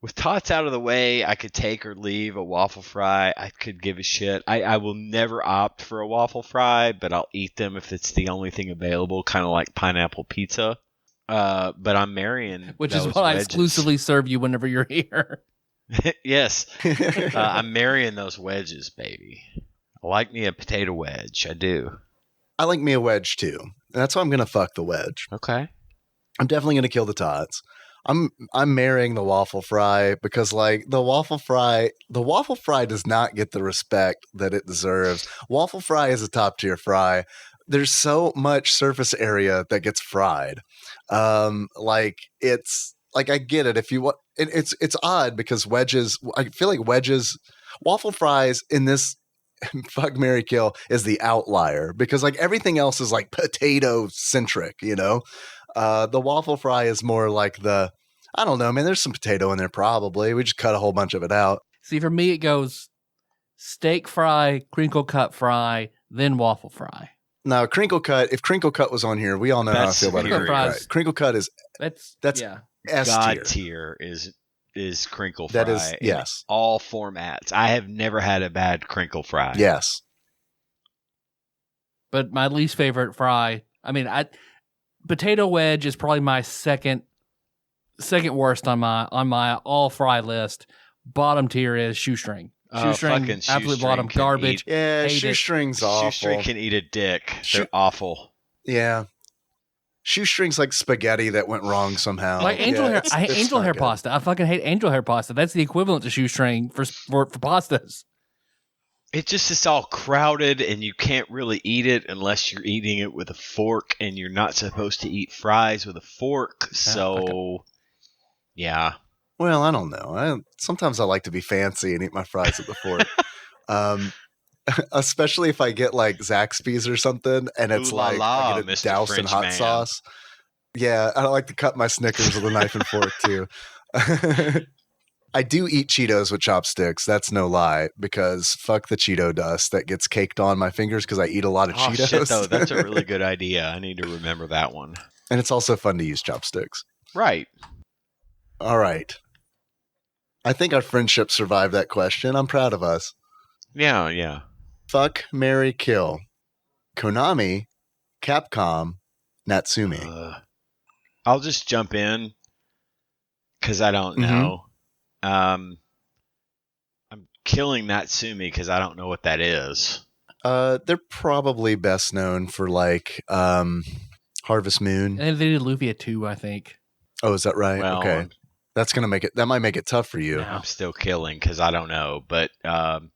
with tots out of the way, I could take or leave a waffle fry. I could give a shit. I will never opt for a waffle fry, but I'll eat them if it's the only thing available, kind of like pineapple pizza. But I'm marrying Which is those what I wedges. exclusively serve you whenever you're here. Yes, I'm marrying those wedges, baby. I like me a potato wedge. I do. I like me a wedge too. That's why I'm gonna fuck the wedge. Okay. I'm definitely gonna kill the tots. I'm marrying the waffle fry because like the waffle fry does not get the respect that it deserves. Waffle fry is a top tier fry. There's so much surface area that gets fried. Like it's like I get it if you want. It's odd because wedges. I feel like wedges, waffle fries in this fuck Mary Kill is the outlier because like everything else is like potato centric. You know. The waffle fry is more like I don't know, man. There's some potato in there probably. We just cut a whole bunch of it out. See, for me, it goes steak fry, crinkle cut fry, then waffle fry. Now, crinkle cut. If crinkle cut was on here, we all know how I That's feel about superior. crinkle cut. Crinkle cut is That's yeah. S God tier. tier is crinkle fry. That is in yes, all formats. I have never had a bad crinkle fry. yes. But my least favorite fry, potato wedge is probably my second worst on my all fry list. Bottom tier is shoestring. Shoestring, fucking absolute shoestring bottom can garbage. Yeah, Hate it. shoestring's awful. Shoestring can eat a dick. Shoe- They're awful. Yeah. Shoestring's like spaghetti that went wrong somehow. Like angel Yeah, hair, I hate it's angel not hair good. pasta. I fucking hate angel hair pasta. That's the equivalent to shoestring for pastas. It just is all crowded and you can't really eat it unless you're eating it with a fork and you're not supposed to eat fries with a fork. So, yeah. Well, I don't know. Sometimes I like to be fancy and eat my fries with a fork. Especially if I get like Zaxby's or something and it's Ooh la like la, I get it Mr. doused in French hot man. sauce. Yeah, I like to cut my Snickers with a knife and fork too. I do eat Cheetos with chopsticks. That's no lie because fuck the Cheeto dust that gets caked on my fingers because I eat a lot of Oh, Cheetos. shit, though. That's a really good idea. I need to remember that one. And it's also fun to use chopsticks. Right. All right. I think our friendship survived that question. I'm proud of us. Yeah, yeah. Fuck, marry, kill. Konami, Capcom, Natsumi. I'll just jump in because I don't Mhm. know. I'm killing Natsumi because I don't know what that is. They're probably best known for like Harvest Moon. And they did Lufia 2, I think. Oh, is that right? Well, Okay. That's gonna make it. That might make it tough for you. Yeah. I'm still killing because I don't know, but I'm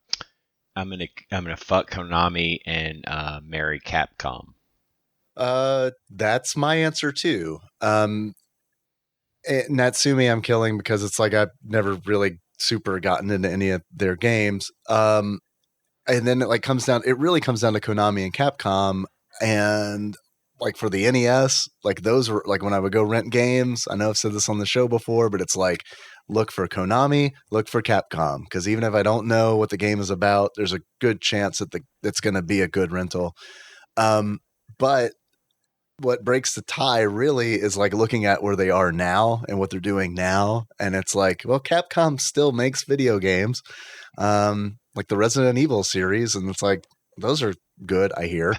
gonna fuck Konami and marry Capcom. That's my answer too. Natsumi, I'm killing because it's like I've never really super gotten into any of their games. And then it really comes down to Konami and Capcom, and like for the NES, like those were like when I would go rent games. I know I've said this on the show before, but it's like look for Konami, look for Capcom, because even if I don't know what the game is about, there's a good chance that it's going to be a good rental. But what breaks the tie really is like looking at where they are now and what they're doing now, and it's like, well, Capcom still makes video games, like the Resident Evil series, and it's like those are good, I hear.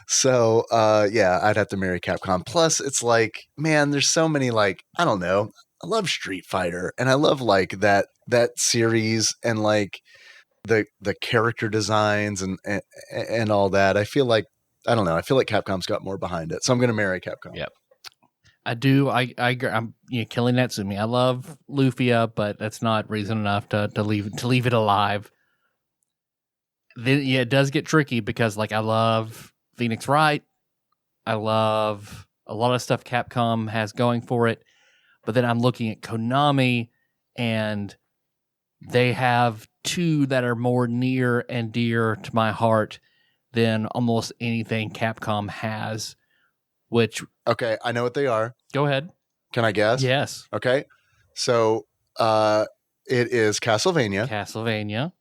So I'd have to marry Capcom. Plus, it's like, man, there's so many, like, I don't know. I love Street Fighter, and I love like that series, and like the character designs and all that. I feel like, I don't know. I feel like Capcom's got more behind it, so I'm going to marry Capcom. Yep. I do. I agree. I'm killing Natsumi. I love Lufia, but that's not reason enough to leave it alive. Then it does get tricky because like I love Phoenix Wright. I love a lot of stuff Capcom has going for it, but then I'm looking at Konami, and they have two that are more near and dear to my heart than almost anything Capcom has. Which, okay, I know what they are. go ahead. Can I guess? Yes. Okay, so it is Castlevania.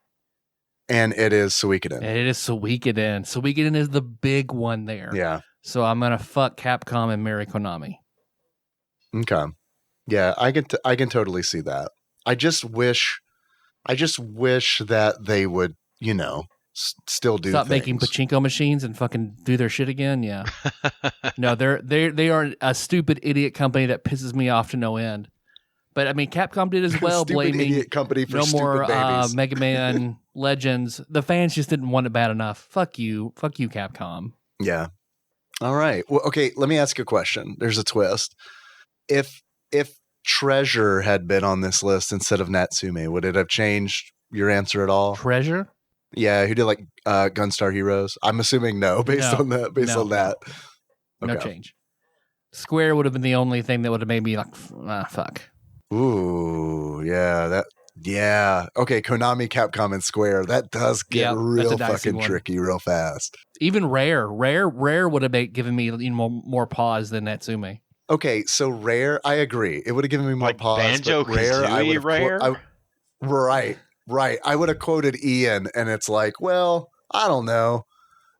and it is Suikoden. And it is Suikoden. Suikoden is the big one there. Yeah. So I'm gonna fuck Capcom and marry Konami. Okay. Yeah, I can totally see that. I just wish that they would, still do Stop things. making pachinko machines and fucking do their shit again. Yeah. No, they are a stupid idiot company that pisses me off to no end. But I mean, Capcom did as well, Stupid blaming idiot company for no stupid more babies. Mega Man Legends. The fans just didn't want it bad enough. Fuck you, Capcom. Yeah. All right. Well, okay, let me ask you a question. There's a twist. If Treasure had been on this list instead of Natsume, would it have changed your answer at all? Treasure? Yeah, who did like Gunstar Heroes? I'm assuming no, based on that. No Okay. change. Square would have been the only thing that would have made me like, fuck. Ooh, yeah, okay, Konami, Capcom, and Square. That does get Yeah, that's real a dicey fucking one. tricky real fast. Even Rare would have given me more pause than Natsume. Okay, so Rare, I agree. It would have given me more Like pause. Banjo but Rare, I would Kazooie have Rare? Right. I would have quoted Ian, and it's like, well, I don't know.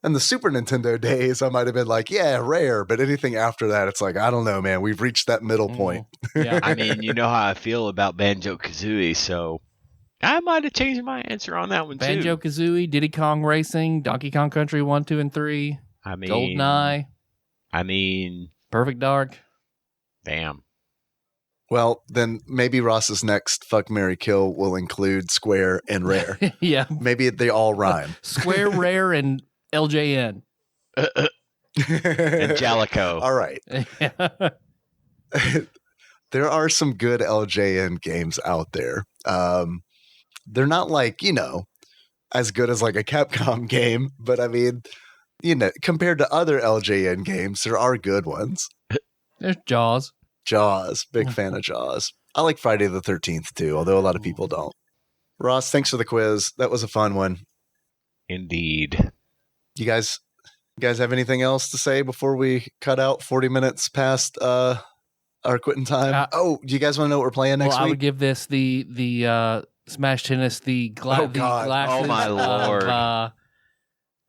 In the Super Nintendo days, I might have been like, yeah, Rare. But anything after that, it's like, I don't know, man. We've reached that middle point. Yeah. I mean, you know how I feel about Banjo Kazooie, so I might have changed my answer on that one too. Banjo Kazooie, Diddy Kong Racing, Donkey Kong Country 1, 2, and 3, I mean, GoldenEye, I mean, Perfect Dark. damn. Well, then maybe Ross's next Fuck, Marry, Kill will include Square and Rare. Yeah. Maybe they all rhyme. Square, Rare, and LJN. Angelico. All right. There are some good LJN games out there. They're not like, as good as like a Capcom game, but I mean, compared to other LJN games, there are good ones. There's Jaws. Jaws, big fan of Jaws. I like Friday the 13th too, although a lot of people don't. Ross, thanks for the quiz. That was a fun one. Indeed. You guys have anything else to say before we cut out 40 minutes past our quitting time? Do you guys want to know what we're playing next I week? would give this the Smash Tennis, the God. glasses Oh, my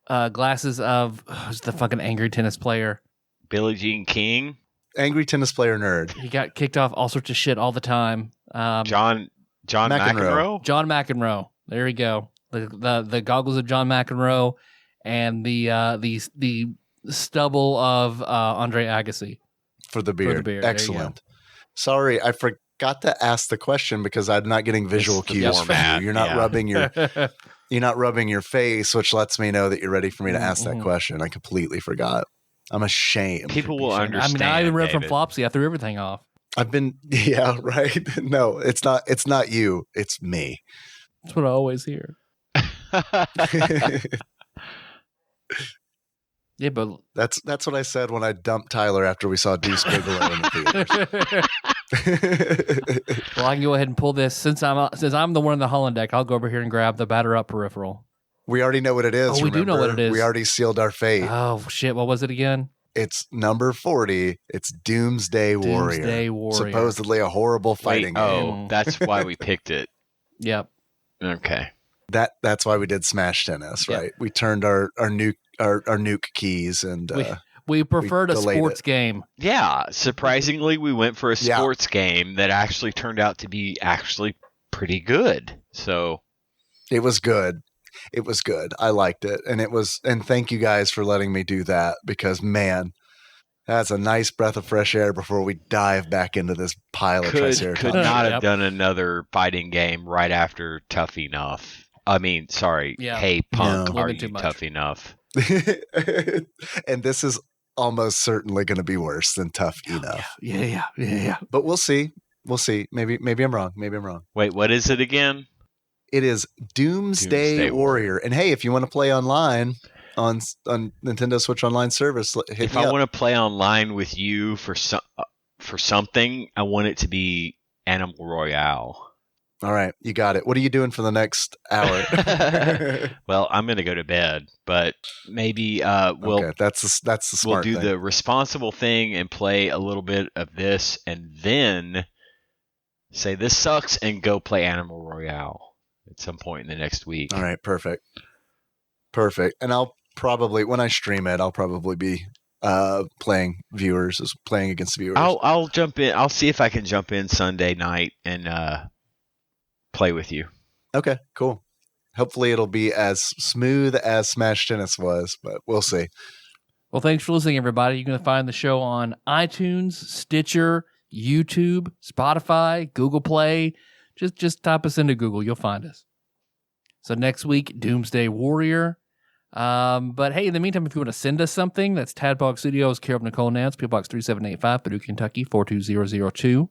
Lord. glasses of who's the fucking angry tennis player. Billie Jean King. Angry tennis player nerd. He got kicked off all sorts of shit all the time. John McEnroe. John McEnroe. There we go. The goggles of John McEnroe and the stubble of Andre Agassi. For the beard. There you go. Excellent. Sorry, I forgot to ask the question because I'm not getting visual It's the cues from format, you. You're not yeah. rubbing your face, which lets me know that you're ready for me to ask that Mhm. question. I completely forgot. I'm ashamed. People will I understand. mean, I even read from David. Flopsy. I threw everything off. I've been right. No, it's not you. It's me. That's what I always hear. Yeah, but That's what I said when I dumped Tyler after we saw Deuce Bigelow in the theaters. well, I can go ahead and pull this since I'm the one in the Holland deck. I'll go over here and grab the batter up peripheral. We already know what it is. Oh, we do know what it is. We already sealed our fate. Oh shit! What was it again? It's number 40. It's Doomsday Warrior. Doomsday Warrior. Supposedly a horrible fighting Wait, game. game. that's why we picked it. Yep. Okay. That's why we did Smash Tennis, Yeah. right? We turned our nuke keys and We preferred a delayed sports it. game. Yeah, surprisingly, we went for a Yeah. sports game that actually turned out to be actually pretty good. So it was good. It was good. I liked it. And thank you guys for letting me do that, because man, that's a nice breath of fresh air before we dive back into this pile of Could Triceratops. not have Yep. done another fighting game right after Tough Enough. I mean, sorry. Yeah. Hey, Punk, No. are Living too you much. tough enough? And this is almost certainly going to be worse than Tough Enough. Yeah. But we'll see. We'll see. Maybe I'm wrong. Wait, what is it again? It is Doomsday Doomsday Warrior. And hey, if you want to play online on Nintendo Switch Online service, hit If me I up. want to play online with you for something, I want it to be Animal Royale. All right, you got it. What are you doing for the next hour? Well, I'm going to go to bed, but maybe we'll Okay, that's the smart do thing. the responsible thing and play a little bit of this, and then say this sucks and go play Animal Royale at some point in the next week. All right, perfect. And I'll probably, when I stream it, I'll probably be playing against viewers. I'll jump in. I'll see if I can jump in Sunday night and play with you. Okay, cool. Hopefully it'll be as smooth as Smash Tennis was, but we'll see. Well, thanks for listening, everybody. You can find the show on iTunes, Stitcher, YouTube, Spotify, Google Play. Just type us into Google. You'll find us. So next week, Doomsday Warrior. But hey, in the meantime, if you want to send us something, that's Tadpog Studios, care of Nicole Nance, PO Box 3785, Paducah, Kentucky, 42002. You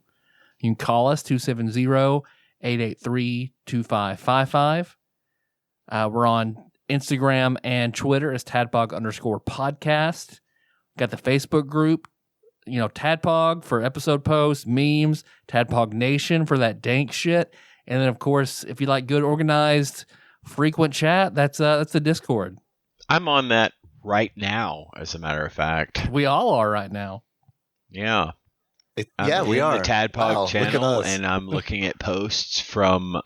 can call us, 270-883-2555. We're on Instagram and Twitter as Tadpog_podcast. Got the Facebook group, Tadpog for episode posts, memes, Tadpog Nation for that dank shit. And then, of course, if you like good, organized, frequent chat, that's the Discord. I'm on that right now, as a matter of fact. We all are right now. Yeah. Yeah, we are. The Tadpog Wow, look at channel, us. and I'm looking at posts from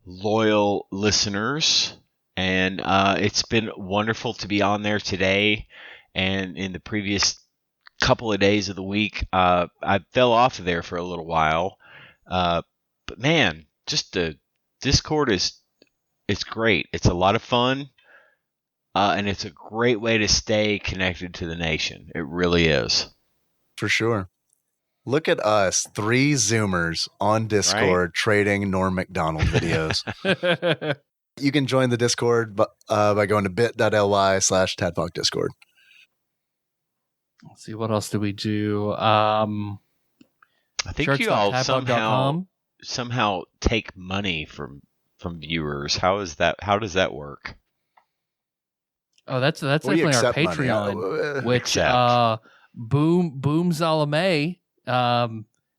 loyal listeners, and it's been wonderful to be on there today. And in the previous couple of days of the week, I fell off of there for a little while. But man, just the Discord it's great. It's a lot of fun, and it's a great way to stay connected to the nation. It really is. For sure. Look at us, 3 Zoomers on Discord trading Norm Macdonald videos. You can join the Discord by going to bit.ly/tadpogdiscord. Let's see, what else do we do? I think you all shirts.tadpog.com. somehow take money from viewers. How does that work? Oh, that's We definitely our accept money. Patreon, which Accept. boom Zalame.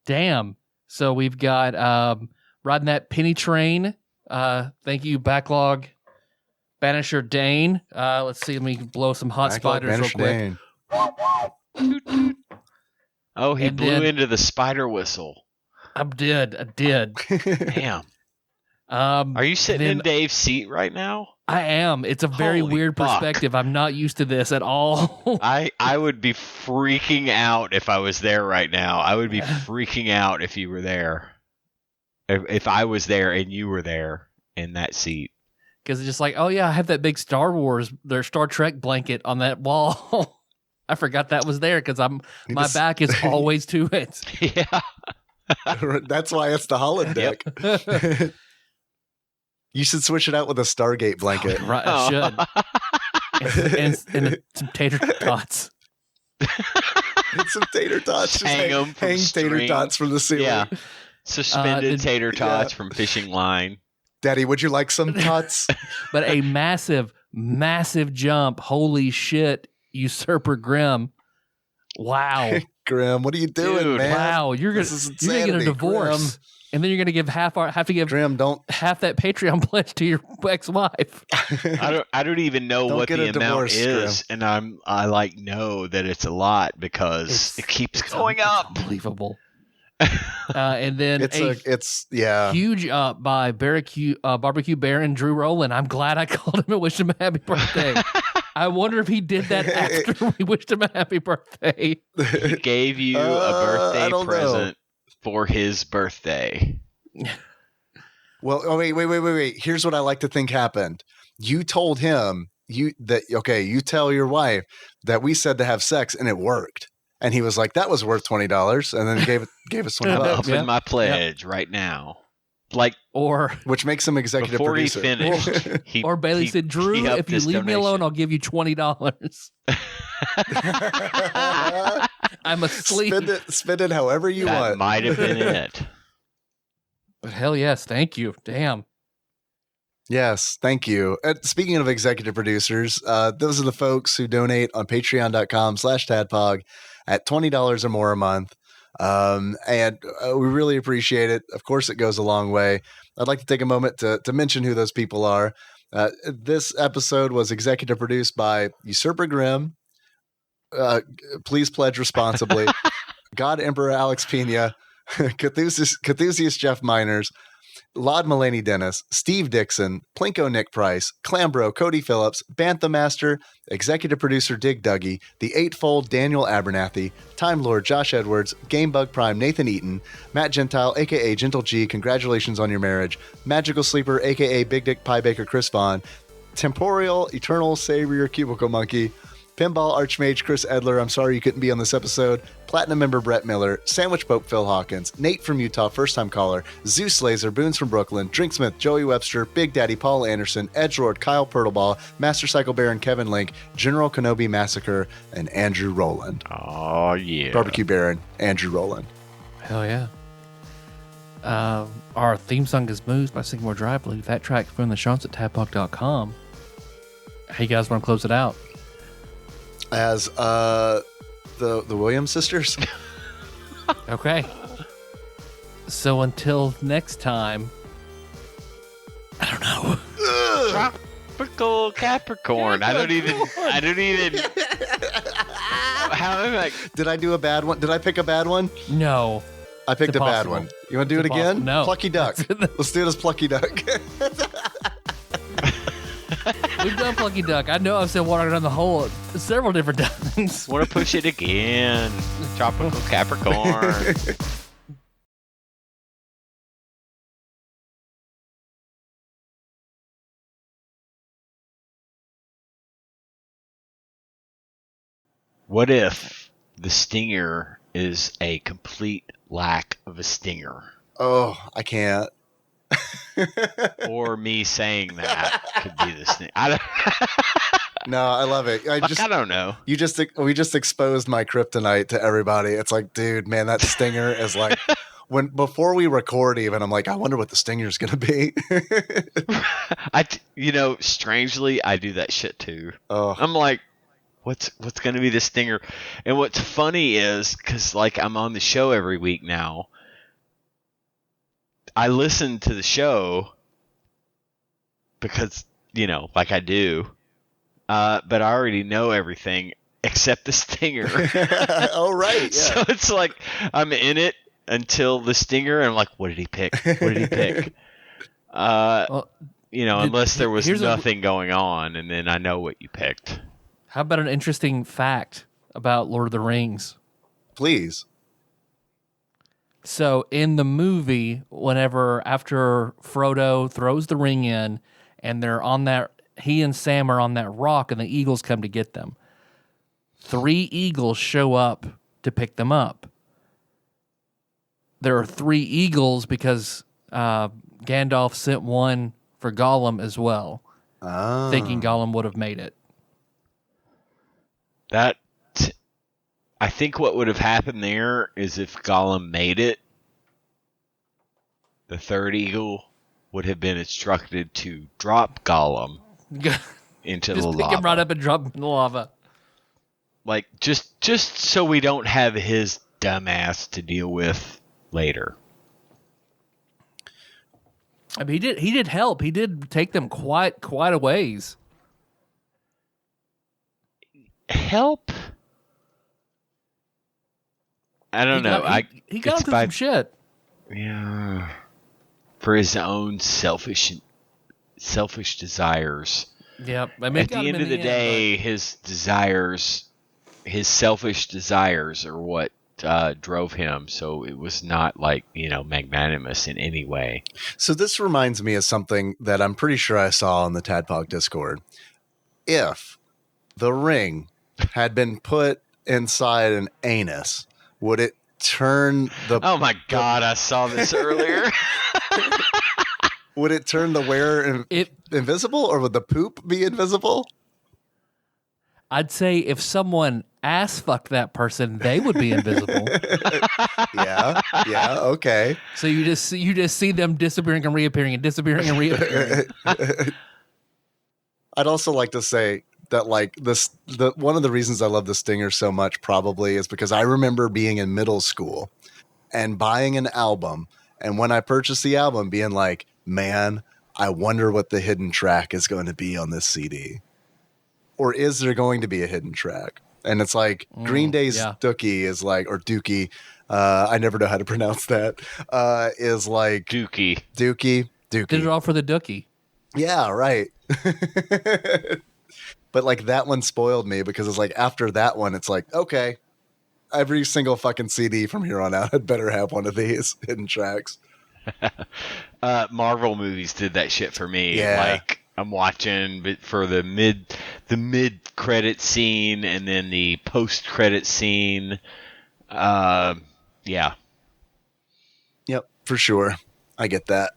Damn. So we've got riding that penny train. Thank you, Backlog Banisher Dane. Let's see, let me blow some hot Backlog spiders real Banisher quick. Dane. Oh, he And blew then- into the spider whistle. I did. Damn. Are you sitting in then- Dave's seat right now? I am. It's a very Holy weird fuck. perspective. I'm not used to this at all. I would be freaking out if I was there right now. I would be freaking out if you were there. If I was there and you were there in that seat. Because it's just like, oh yeah, I have that big Star Trek blanket on that wall. I forgot that was there because my back is always to it. Yeah. That's why it's the holodeck. You should switch it out with a Stargate blanket. Right, I should. And some tater tots. And some tater tots. Just Hang 'em from hang tater string. tots from the ceiling. Yeah. Suspended the- tater tots from fishing line. Daddy, would you like some tots? But a massive jump. Holy shit, Usurper Grim. Wow. Grim, what are you doing, Dude, man? Wow. You're This gonna is get a insanity, divorce. And then you're gonna have to give Grim, don't half that Patreon pledge to your ex-wife. I don't even know Don't what get the a amount divorce, is, and I know that it's a lot because it keeps going It's up. unbelievable. And then it's yeah. huge up by Barbecue Bear and Drew Rowland. I'm glad I called him and wished him a happy birthday. I wonder if he did that after we wished him a happy birthday. He gave you a I birthday don't know. present for his birthday. Well, oh, wait. Here's what I like to think happened. You told him you tell your wife that we said to have sex and it worked. And he was like, that was worth $20, and then gave us $20, I'm Yep. upping my pledge right now. Like Or which makes him executive before producer. he finished, he, or Bailey he- said, Drew, he upped if you his leave me alone, donation. I'll give you $20. I'm asleep. Spend it however you that want. might have been it. But hell yes, thank you. Damn. Yes, thank you. Speaking of executive producers, those are the folks who donate on patreon.com/tadpog at $20 or more a month. And we really appreciate it. Of course, it goes a long way. I'd like to take a moment to mention who those people are. This episode was executive produced by Usurper Grimm. Please pledge responsibly. God Emperor Alex Pena, Cthusiast Jeff Miners, Laud Mulaney Dennis, Steve Dixon, Plinko Nick Price, Clambro Cody Phillips, Bantha Master, Executive Producer Dig Duggy, The Eightfold Daniel Abernathy, Time Lord Josh Edwards, Gamebug Prime Nathan Eaton, Matt Gentile aka Gentle G, congratulations on your marriage, Magical Sleeper aka Big Dick Pie Baker Chris Vaughn, Temporal Eternal Savior Cubicle Monkey, Pinball Archmage Chris Edler, I'm sorry you couldn't be on this episode, Platinum member Brett Miller, Sandwich Pope Phil Hawkins, Nate from Utah, first time caller, Zeus Laser, Boons from Brooklyn, Drinksmith, Joey Webster, Big Daddy Paul Anderson, Edgelord, Kyle Pertleball, Master Cycle Baron Kevin Link, General Kenobi Massacre, and Andrew Rowland. Oh yeah. Barbecue Baron, Andrew Rowland. Hell yeah. Our theme song is Moves by Sycamore Drive. Believe that track from the shows at tadpog.com. How you guys want to close it out? As the Williams sisters. Okay. So until next time, I don't know. Tropical Capricorn. I don't even. How am I? Did I do a bad one? Did I pick a bad one? No. I picked It's a bad impossible. one. You want to do It's it again? impossible. No. Plucky Duck. Let's do it as Plucky Duck. We've done Plucky Duck. I know I've said water down the hole several different times. Want to push it again? Tropical Capricorn. What if the stinger is a complete lack of a stinger? Oh, I can't. Or me saying that could be the stinger. No, I love it. I don't know. We just exposed my kryptonite to everybody. It's like, dude, man, that stinger is like before we record even, I'm like, I wonder what the stinger's gonna be. Strangely, I do that shit too. Oh, I'm like, what's gonna be the stinger? And what's funny is because like I'm on the show every week now. I listen to the show because like I do, but I already know everything except the stinger. oh right, yeah. So it's like I'm in it until the stinger, and I'm like, what did he pick? What did he pick? Well, unless there was here's nothing going on, and then I know what you picked. how about an interesting fact about Lord of the Rings? Please. So in the movie, after Frodo throws the ring in and they're on he and Sam are on that rock and the eagles come to get them. 3 eagles show up to pick them up. There are 3 eagles because Gandalf sent one for Gollum as well, thinking Gollum would have made it. I think what would have happened there is if Gollum made it, the 3rd eagle would have been instructed to drop Gollum into the Just lava. pick him right up and drop him in the lava. Like just so we don't have his dumbass to deal with later. I mean, he did help. He did take them quite a ways. Help? I don't know. He got him it's through by- some shit. Yeah. For his own selfish desires. Yep. I mean, At the end of the day, his selfish desires are what drove him, so it was not like, magnanimous in any way. So this reminds me of something that I'm pretty sure I saw on the TADPOG Discord. If the ring had been put inside an anus, would it turn the Oh my God, I saw this earlier. would it turn the wearer invisible, or would the poop be invisible? I'd say if someone ass fucked that person, they would be invisible. Yeah, okay. So you just see them disappearing and reappearing and disappearing and reappearing. I'd also like to say that one of the reasons I love the Stinger so much probably is because I remember being in middle school and buying an album, and when I purchased the album being like, man, I wonder what the hidden track is going to be on this CD. Or is there going to be a hidden track? And it's like Green Day's Dookie is like, or Dookie, I never know how to pronounce that, is like Dookie. Did it all for the Dookie. Yeah, right. But like that one spoiled me because it's like after that one, it's like, okay, every single fucking CD from here on out had better have one of these hidden tracks. Marvel movies did that shit for me. Yeah. Like I'm watching, but for the mid credit scene and then the post credit scene. Yeah. Yep, for sure. I get that.